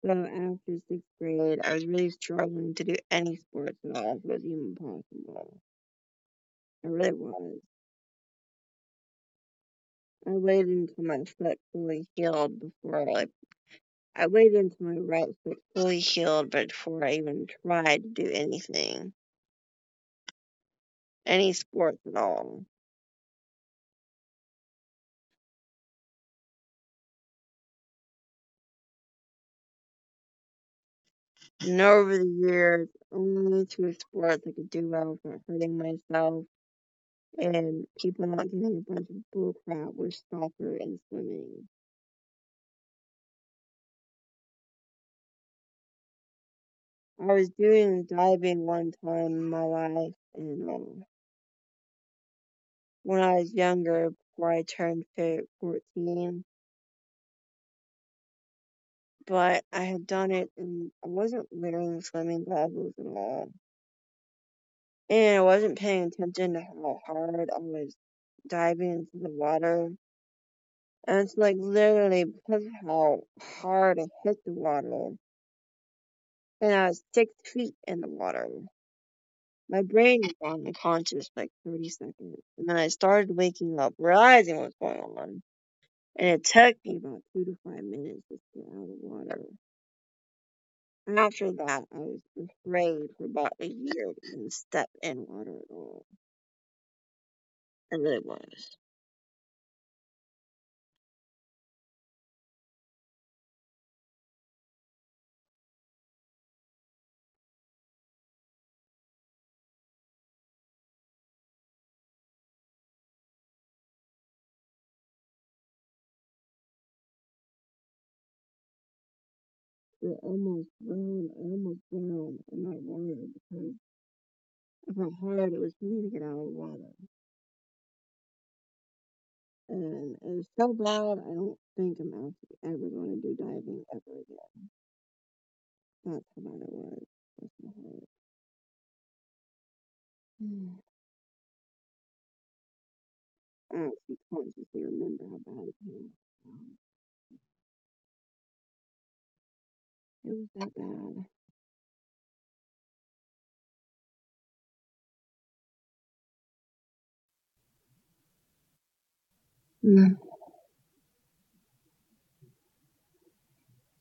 So after 6th grade, I was really struggling to do any sports at all if it was even possible. I really was. I waited until my foot fully healed I waited until my right foot fully healed before I even tried to do anything. Any sports at all. And over the years, only 2 sports I could do well without hurting myself and people not getting a bunch of bull crap were soccer and swimming. I was doing diving one time in my life, and when I was younger, before I turned 14, but I had done it and I wasn't wearing swimming goggles at all. And I wasn't paying attention to how hard I was diving into the water. And it's like literally because of how hard I hit the water. And I was 6 feet in the water. My brain was unconscious for like 30 seconds. And then I started waking up, realizing what's going on. And it took me about 2 to 5 minutes to get out of the water. And after that, I was afraid for about a year to even step in water at all. I really was. I almost drowned in that water because of how hard it was for me to get out of the water. And it was so bad, I don't think I'm actually ever going to do diving ever again. That's how bad it was. That's so hard. I actually consciously remember how bad it was. It was that bad.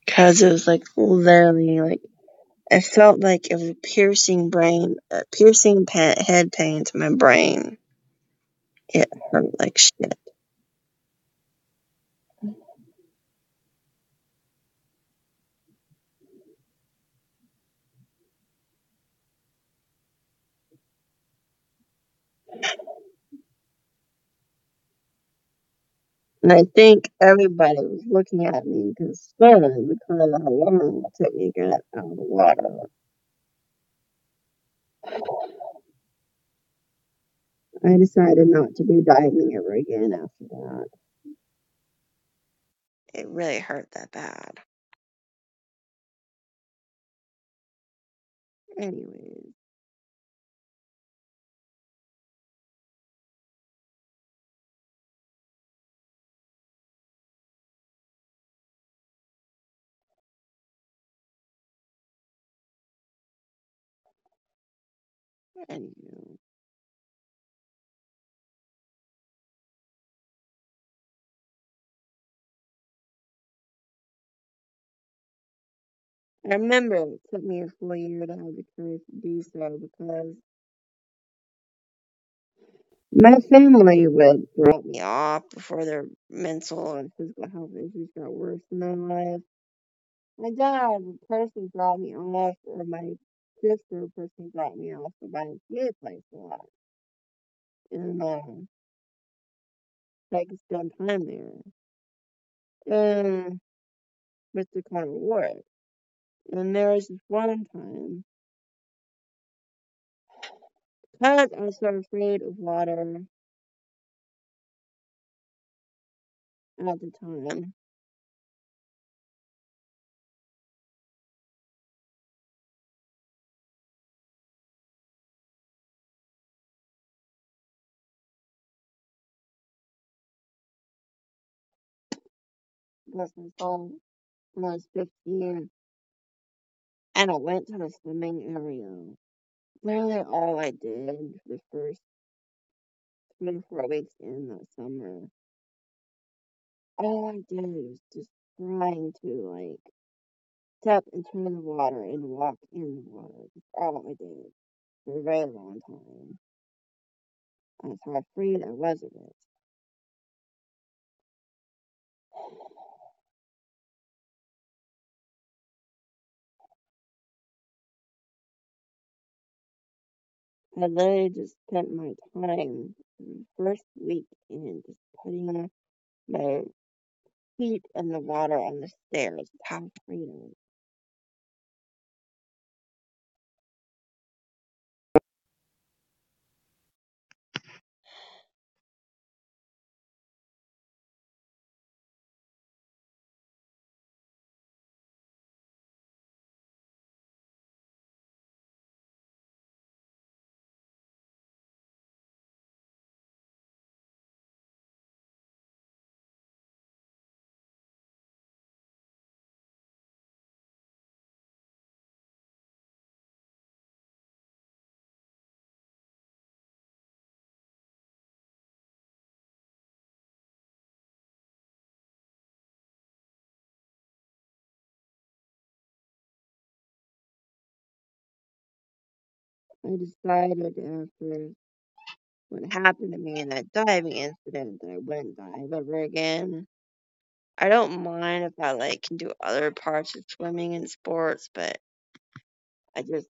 Because it was like literally like it felt like it was a head pain to my brain. It hurt like shit. And I think everybody was looking at me concerned because of how long it took me to get out of the water. I decided not to do diving ever again after that. It really hurt that bad. Anyways. Anywho. I remember it took me a full year to have the courage to do so because my family would drop me off before their mental and physical health issues got worse in their life. My dad would personally drop me off, or my sister would personally drop me off to my PA place a lot. And so I could spend time there. And with the kind of reward. And there was this one time, because I was so afraid of water at the time, bless my soul, when I was 15, and I went to the swimming area. Literally all I did for the first 3 to 4 weeks in the summer, all I did was just trying to step into the water and walk in the water. That's all I did for a very long time. That's how afraid I was of it. I literally just spent my time the first week in just putting my feet in the water on the stairs. How afraid I was. I decided after what happened to me in that diving incident that I wouldn't dive ever again. I don't mind if I can do other parts of swimming and sports, but I just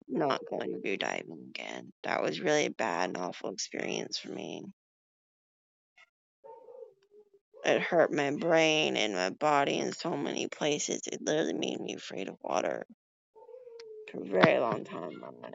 not going to do diving again. That was really a bad and awful experience for me. It hurt my brain and my body in so many places. It literally made me afraid of water for a very long time in my life.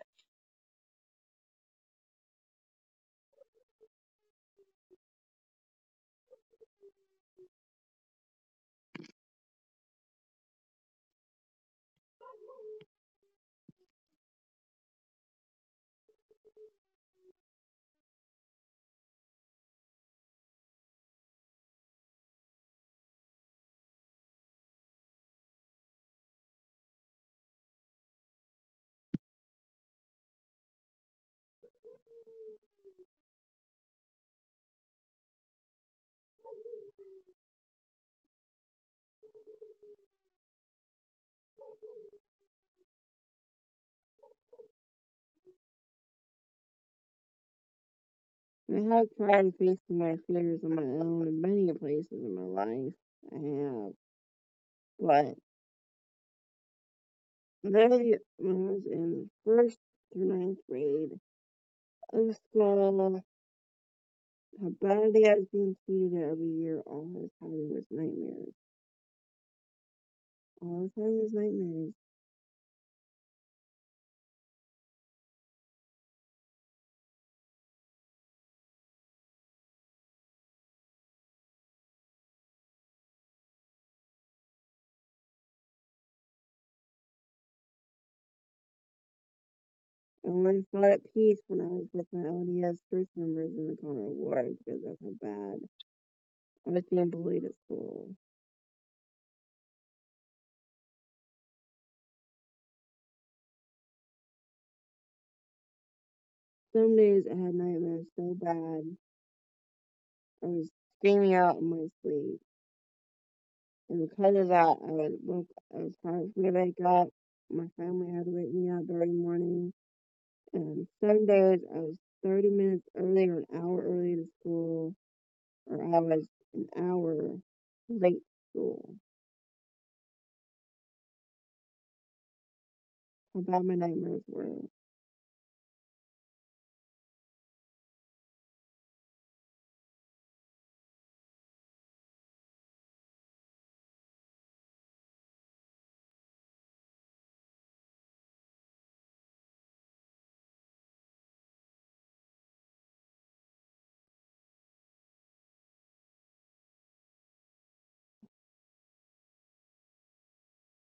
I have tried facing my fears on my own in many places in my life. I have. But literally, when I was in first through ninth grade of school, how badly I was being treated every year, all I was having was nightmares. All I was having was nightmares. only felt at peace when I was with my LDS church members in the corner ward because of how bad I was being bullied at school. Some days I had nightmares so bad I was screaming out in my sleep. And because of that, I was trying to wake up. My family had to wake me up every morning. And some days I was 30 minutes early or an hour early to school, or I was an hour late to school. How bad my nightmares were.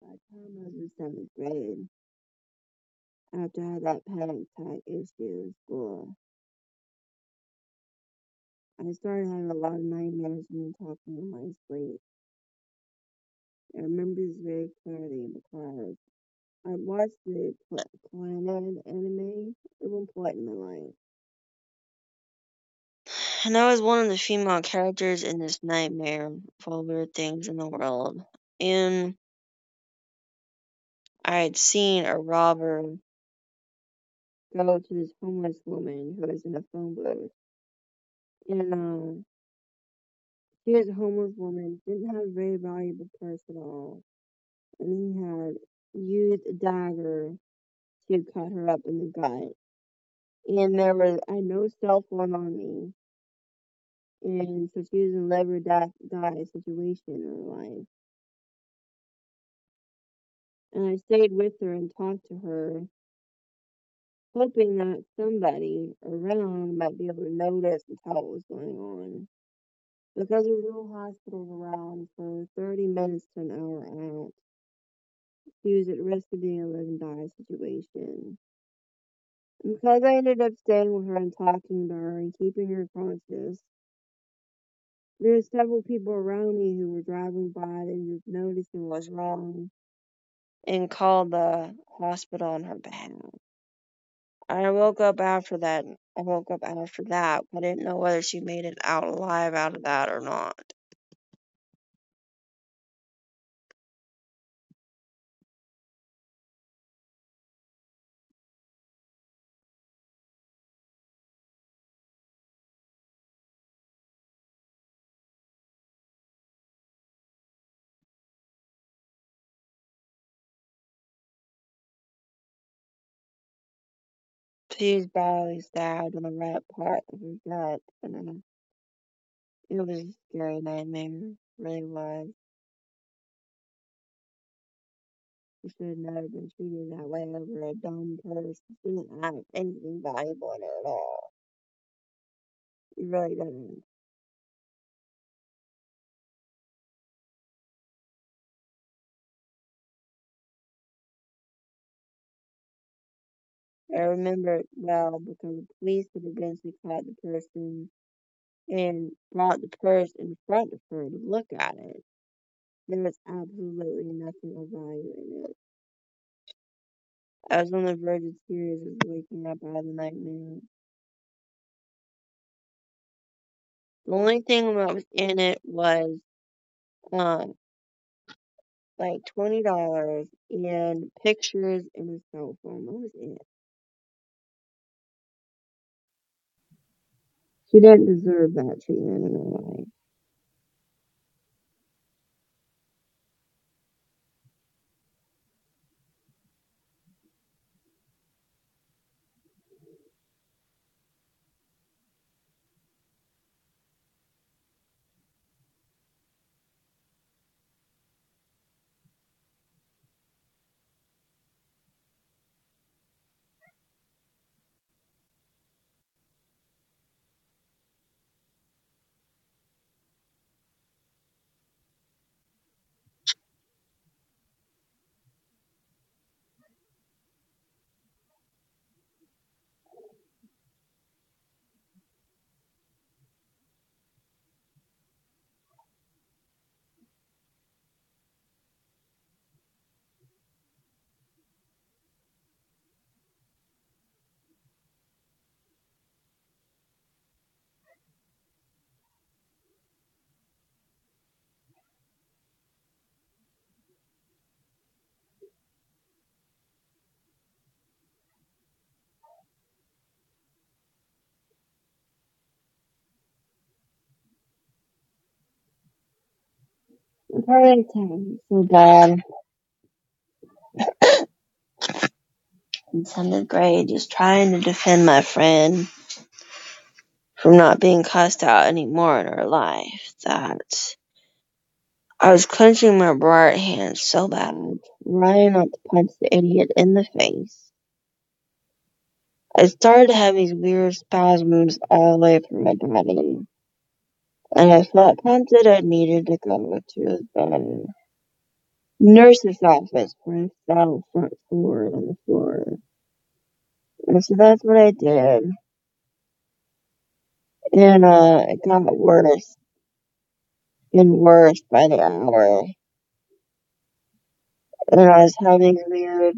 By the time I was in 7th grade, after I had that panic attack issue in school, I started having a lot of nightmares and talking in my sleep. I remember this very clearly because I watched the Clannad anime at one point in my life. And I was one of the female characters in this nightmare of all weird things in the world. And I had seen a robber go to this homeless woman who was in a phone booth. And she was a homeless woman, didn't have a very valuable purse at all. And he had used a dagger to cut her up in the gut. And I had no cell phone on me. And so she was in a live or die situation in her life. And I stayed with her and talked to her, hoping that somebody around might be able to notice and tell what was going on. Because there's no hospitals around for 30 minutes to an hour out, she was at risk of being a live and die situation. And because I ended up staying with her and talking to her and keeping her conscious, there were several people around me who were driving by and just noticing what was wrong and called the hospital on her behalf. I woke up after that. I didn't know whether she made it out alive out of that or not. She was badly stabbed in the right part of her gut, and it was a scary nightmare. It really was. She should have never been treated that way over a dumb purse. She didn't have anything valuable in it at all. She really didn't. I remember it well because the police had eventually caught the person and brought the purse in front of her to look at it. There was absolutely nothing of value in it. I was on the verge of tears as waking up out of the nightmare. The only thing that was in it was um like $20 and pictures and a cell phone. That was it. She didn't deserve that treatment in her life. Heart attack so bad. In 7th grade, just trying to defend my friend from not being cussed out anymore in her life, that I was clenching my right hand so bad, trying not to punch the idiot in the face. I started to have these weird spasms all the way through my body, and I felt prompted I needed to go to the nurse's office where I fell front forward on the floor. And so that's what I did. And it got worse and worse by the hour. And I was having weird,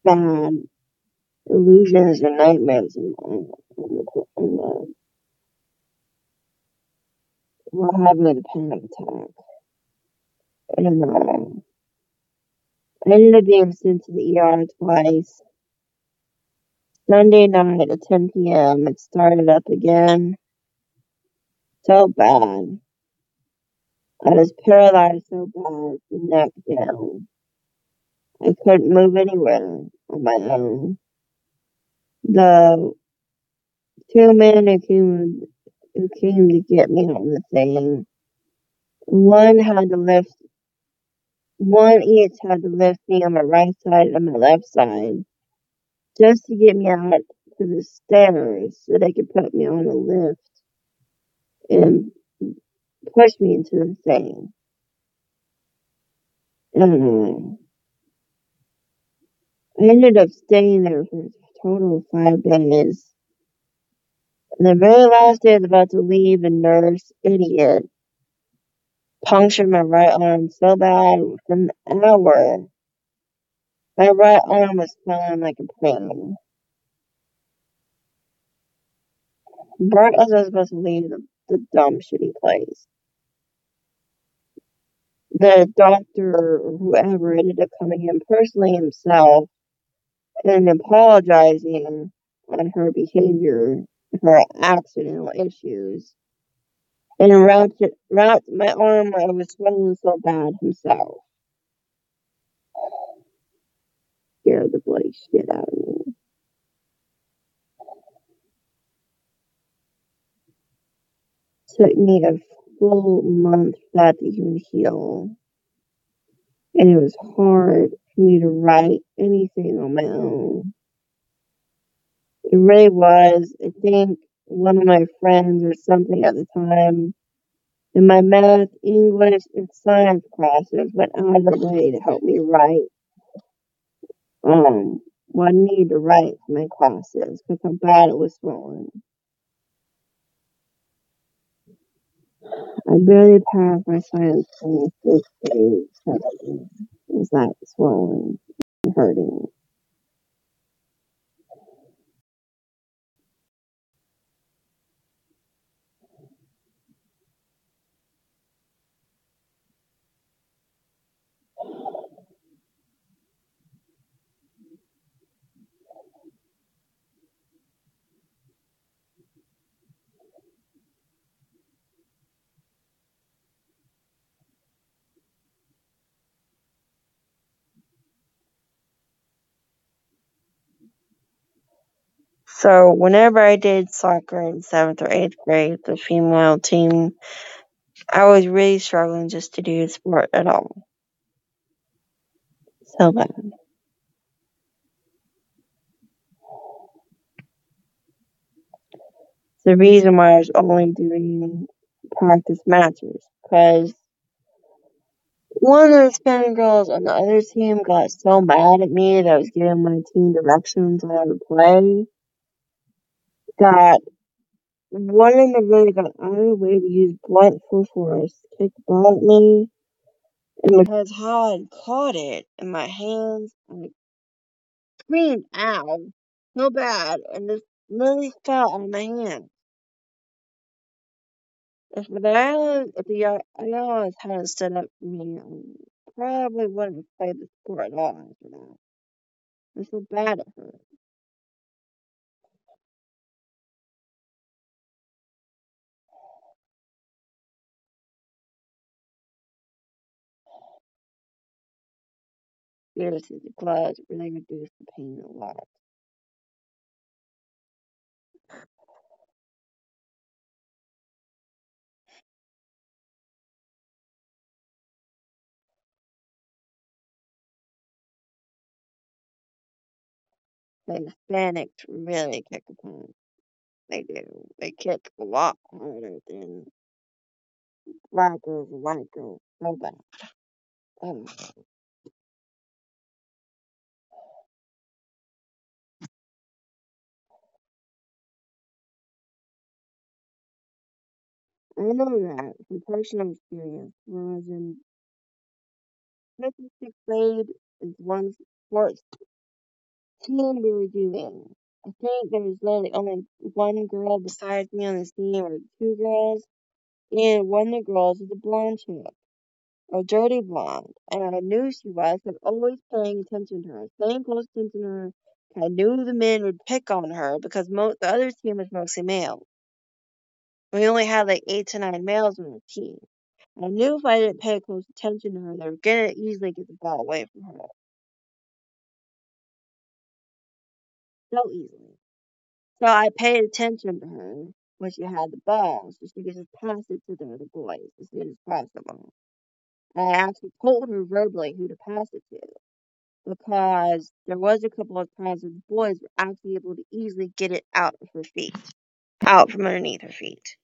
bad illusions and nightmares and while having a panic attack. And I ended up being sent to the ER twice. Sunday night at 10 p.m. it started up again. So bad. I was paralyzed so bad, from neck down. I couldn't move anywhere on my own. The two men who came to get me on the thing, one each had to lift me on my right side and my left side just to get me out to the stairs so they could put me on a lift and push me into the thing. And I ended up staying there for a total of 5 days. And the very last day I was about to leave, a nurse, idiot, punctured my right arm so bad within an hour. My right arm was swelling like a plane. Right as I was supposed to leave the dumb, shitty place, the doctor or whoever ended up coming in personally himself and apologizing on her behavior, her accidental issues, and wrapped my arm where I was swelling so bad himself. Scared the bloody shit out of me. Took me a full month for that to even heal. And it was hard for me to write anything on my own. It really was. I think one of my friends or something at the time in my math, English, and science classes went out of their way to help me write what I needed to write for my classes because how bad it was swollen. I barely passed my science class this grade because it was that swollen and hurting. So whenever I did soccer in 7th or 8th grade, the female team, I was really struggling just to do the sport at all. So bad. It's the reason why I was only doing practice matches, because one of the Spanish girls on the other team got so mad at me that I was giving my team directions on how to play that one of them really got out of the way to use blunt force, kick the ball at me, and because how I'd caught it in my hands, I screamed ow so bad and this literally fell out of my hand. If the Ayala's hadn't stood up for me, I probably wouldn't have played the sport at all after that. I was so bad at her. irritated the gloves really reduced the pain a lot. The Hispanics really kick a punch. They do. They kick a lot harder than black girls and white girls. So bad. Um, I know that from personal experience. When I was in fifth and sixth grade, is one sports team we were doing. I think there was literally only one girl besides me on the team, or two girls, and one of the girls was a blonde chick, a dirty blonde, and I knew she was, but always paying attention to her, paying close attention to her. I knew the men would pick on her because the other team was mostly male. We only had like 8 to 9 males on the team. I knew if I didn't pay close attention to her, they were gonna easily get the ball away from her. So easily. So I paid attention to her when she had the ball, so she could just pass it to the other boys. So she could just pass the ball. And I actually told her verbally who to pass it to, because there was a couple of times where the boys were actually able to easily get it out of her feet, out from underneath her feet.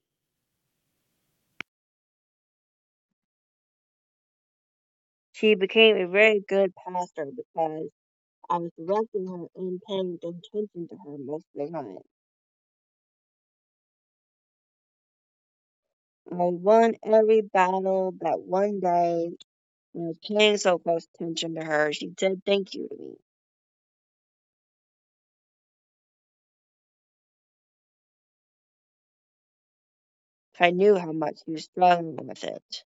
She became a very good passer because I was directing her and paying attention to her most of the time. I won every battle that one day when I was paying so close attention to her. She said thank you to me. I knew how much she was struggling with it.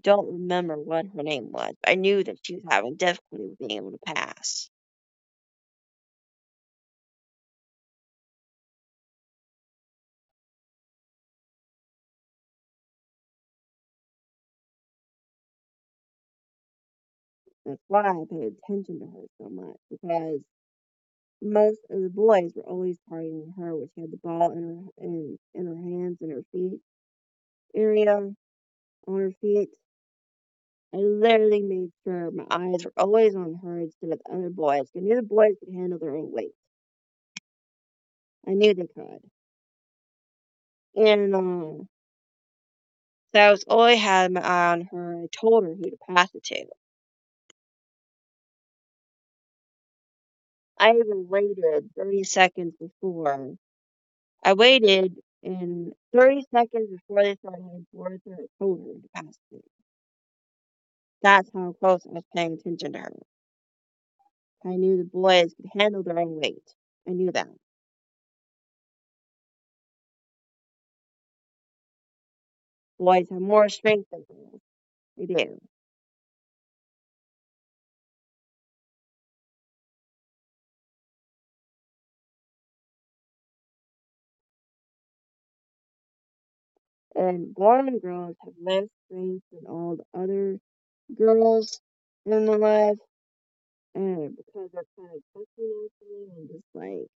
Don't remember what her name was. I knew that she was having difficulty with being able to pass. That's why I paid attention to her so much, because most of the boys were always targeting her, which had the ball in her hands and her feet area on her feet. I literally made sure my eyes were always on her instead of the other boys. I knew the boys could handle their own weight. I knew they could. And so I was always had my eye on her. I told her who to pass it to. I even waited 30 seconds before. I waited, and 30 seconds before they started heading towards her, I told her to pass it. That's how close I was paying attention to her. I knew the boys could handle their own weight. I knew that. Boys have more strength than girls. They do. And blonde girls have less strength than all the other girls in their life. And because they're kind of touchy naturally and just like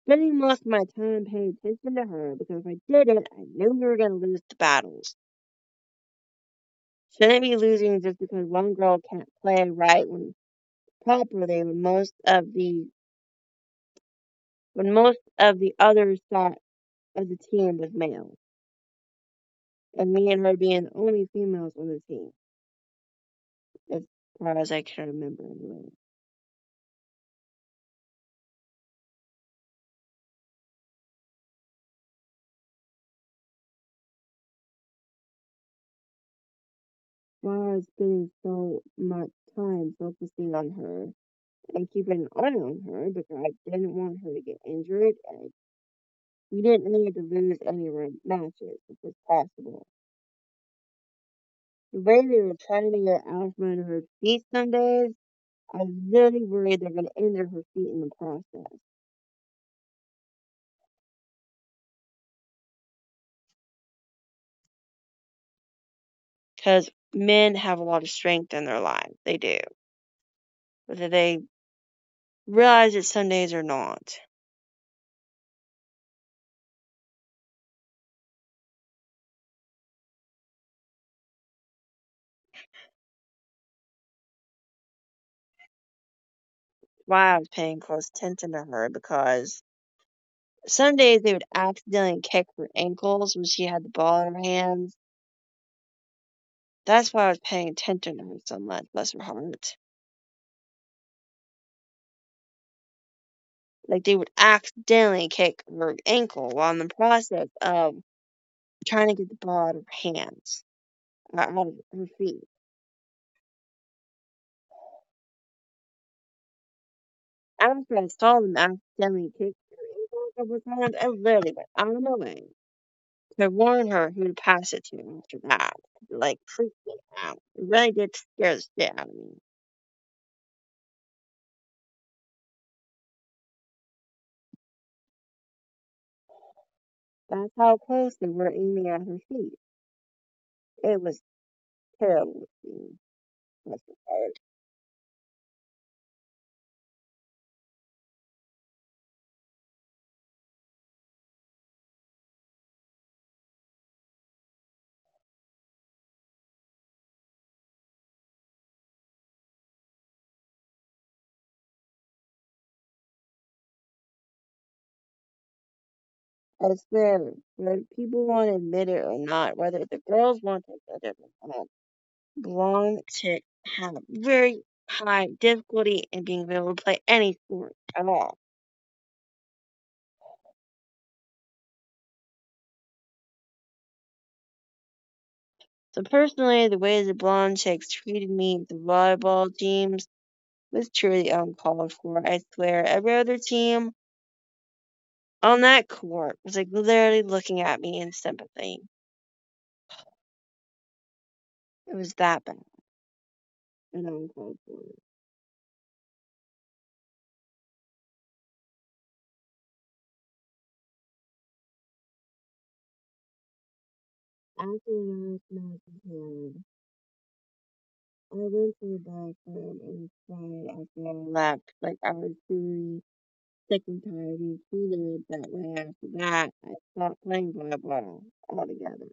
spending most of my time paying attention to her, because if I didn't, I knew we were going to lose the battles. Shouldn't be losing just because one girl can't play right when properly when most of the other side of the team was male, and me and her being the only females on the team, as far as I can remember anyway. Why I was spending so much time focusing on her and keeping an eye on her, because I didn't want her to get injured, and we didn't need to lose any of our matches if it's possible. The way they were trying to get out from under her feet some days, I was really worried they're going to injure her feet in the process. Because men have a lot of strength in their lives. They do. Whether they realize it some days or not. Why I was paying close attention to her, because some days they would accidentally kick her ankles when she had the ball in her hands. That's why I was paying attention to her so much, bless her heart. Like, they would accidentally kick her ankle while in the process of trying to get the ball out of her hands, out of her feet. After I saw them accidentally kick her ankle a couple of times, I literally went out of my way to warn her who to pass it to after that. Like, freaked me out. It really did scare the shit out of me. That's how close they were aiming at her feet. It was terrible to see. Bless her heart. I swear, whether people want to admit it or not, whether the girls want to admit it or not, blonde chicks have very high difficulty in being able to play any sport at all. So personally, the way the blonde chicks treated me at the volleyball teams was truly uncalled for. I swear, every other team on that court was like literally looking at me in sympathy. It was that bad and uncalled for. After the last match was had, I went to the bathroom and cried after I left. Like, I was really sick and tired and feeling that way after that. I stopped playing volleyball altogether.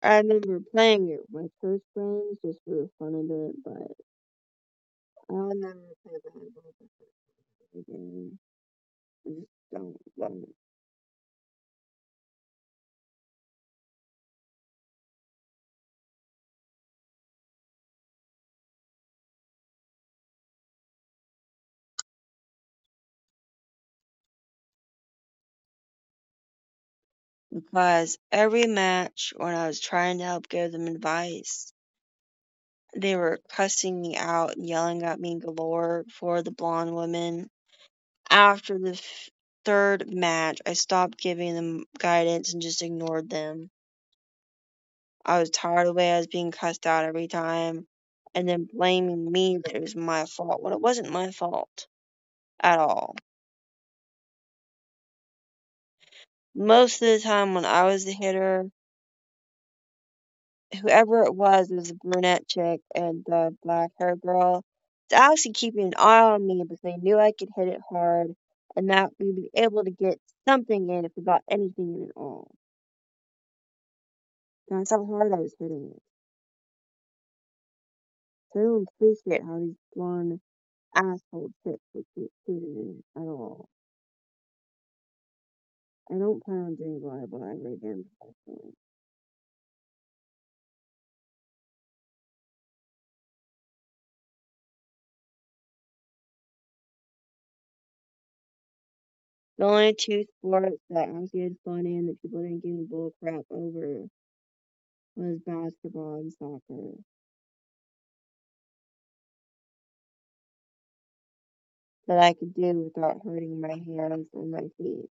I remember playing it with my church friends just for the fun of it, but I'll never play volleyball again. I just don't love it. Because every match, when I was trying to help give them advice, they were cussing me out and yelling at me galore for the blonde women. After the third match, I stopped giving them guidance and just ignored them. I was tired of the way I was being cussed out every time, and then blaming me that it was my fault when it wasn't my fault at all. Most of the time when I was the hitter, whoever it was a brunette chick and the black hair girl, was actually keeping an eye on me because they knew I could hit it hard and that we'd be able to get something in if we got anything in at all. That's how hard I was hitting it. So I don't appreciate how these blonde asshole chicks would keep shooting me at all. I don't plan on doing volleyball ever again professionally. The only two sports that I had fun in that people didn't give me bull crap over was basketball and soccer. That I could do without hurting my hands or my feet.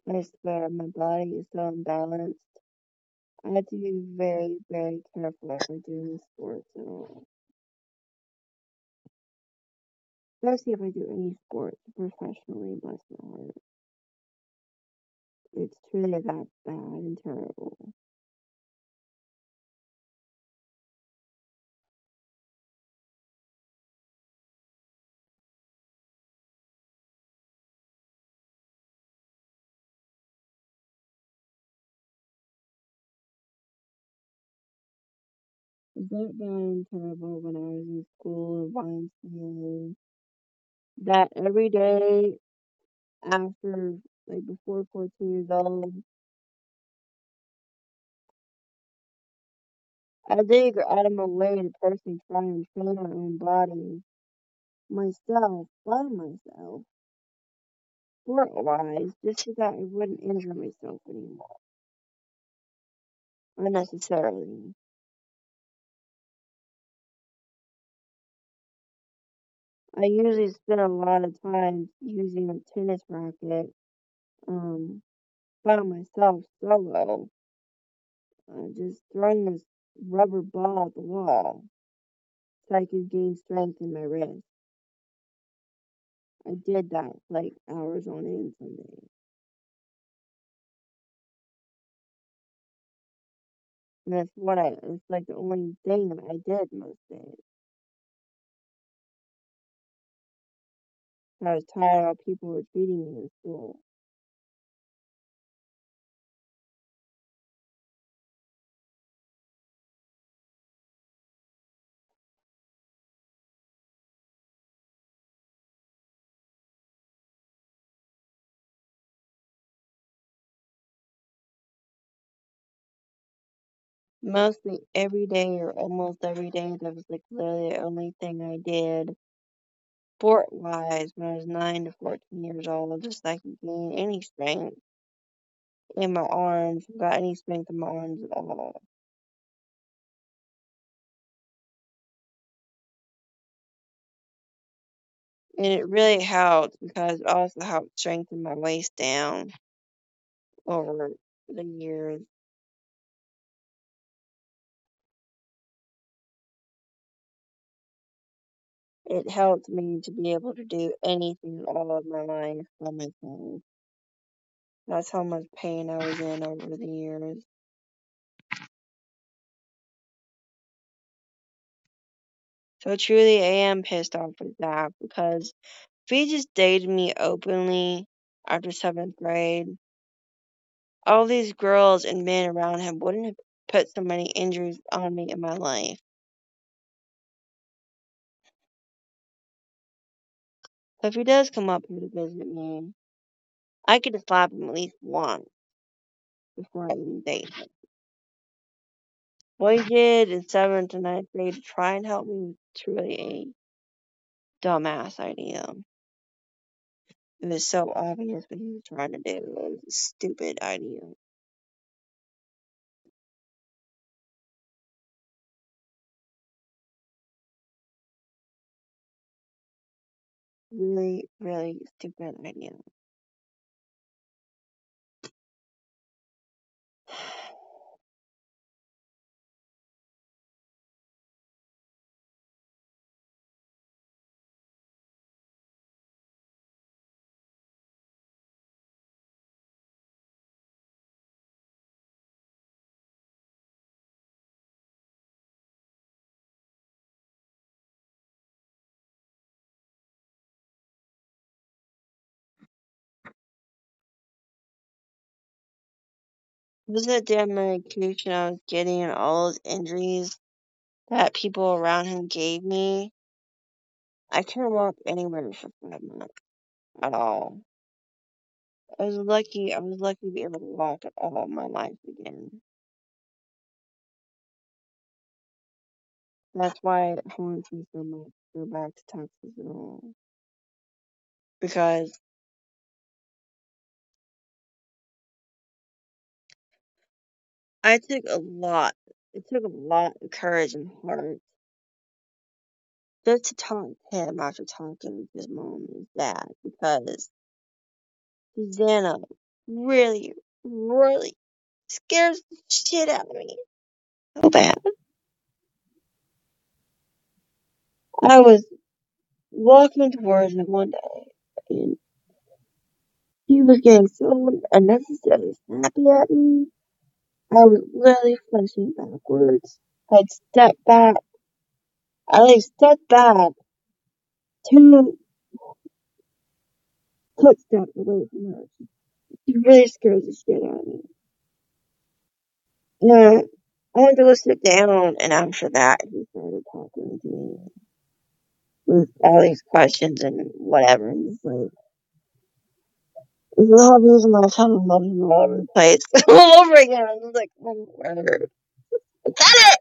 I swear my body is so imbalanced. I have to be very, very careful if I'm doing sports at all. Especially if I do any sport professionally, bless my heart. It's truly that bad and terrible. It's that bad and terrible when I was in school in YMCA. That every day after, like before 14 years old, I did go out of my way to personally try and train my own body myself, by myself, sport-wise, just so that I wouldn't injure myself anymore, unnecessarily. I usually spend a lot of time using a tennis racket, um, by myself, solo, just throwing this rubber ball at the wall so I could gain strength in my wrist. I did that for like hours on end some days. And it's like the only thing that I did most days. I was tired of how people were treating me in school. Mostly every day or almost every day, that was like literally the only thing I did sport wise when I was 9 to 14 years old, just so I could gain any strength in my arms, got any strength in my arms at all. And it really helped because it also helped strengthen my waist down over the years. It helped me to be able to do anything all of my life by myself. That's how much pain I was in over the years. So truly, I am pissed off with that because if he just dated me openly after seventh grade, all these girls and men around him wouldn't have put so many injuries on me in my life. So if he does come up here to visit me, I could slap him at least once before I even date him. What he did in seventh and ninth grade to try and help me was truly a dumbass idea. It was so obvious what he was trying to do. It was a stupid idea. Really, really stupid idea. Was that damn medication I was getting and all those injuries that people around him gave me? I couldn't walk anywhere for 5 months. at all. I was lucky to be able to walk at all my life again. That's why it haunts me so much to go back to Texas at all. Because I took a lot, it took a lot of courage and heart just to talk to him after talking to his mom and his dad. Because Susanna really, really scares the shit out of me so bad. I was walking towards him one day and he was getting so unnecessarily snappy at me. I was literally flinching backwards. I'd step back. I stepped back 2 footsteps away from her. She really scares the shit out of me. Yeah, I went to go sit down, and after that, he started talking to me with all these questions and whatever. And he's like, "This is the whole reason why I fell in love him all over the place, all over again." I was like, "Oh, word. Is that it?"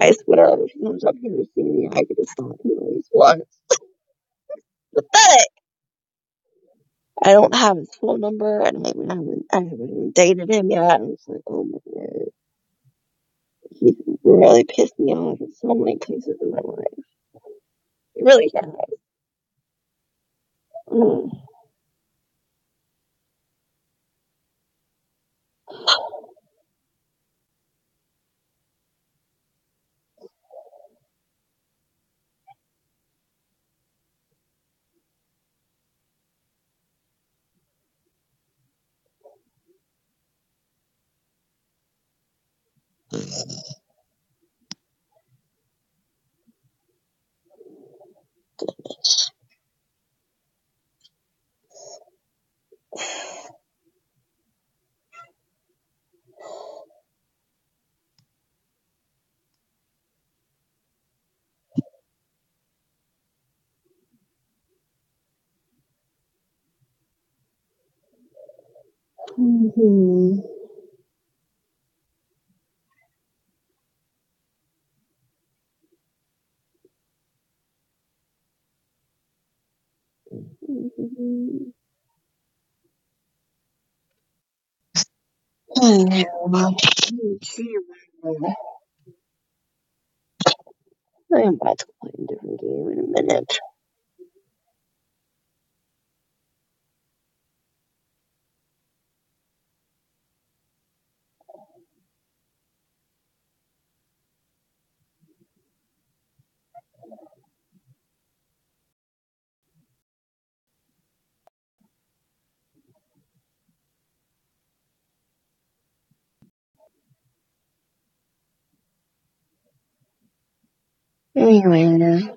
I swear, if he comes up here to see me, I could have stopped him at least once. Pathetic. I don't have his phone number, and I haven't even dated him yet. And it's like, oh my god, he's really pissed me off in so many places in my life. He really has. Mm. Mm-hmm. Mm-hmm. I know. I am about to play a different game in a minute. Anyway,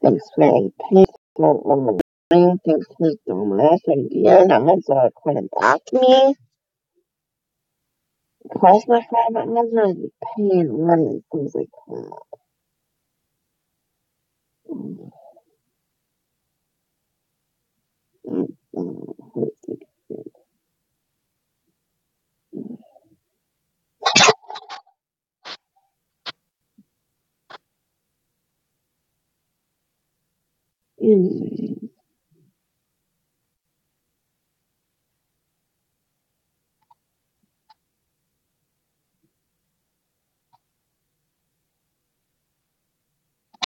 I swear, pain don't want to thinks his dumbass idea now it's coming back to me. Cross my private measure is pain running things like that. Hurts like shit. Anyway.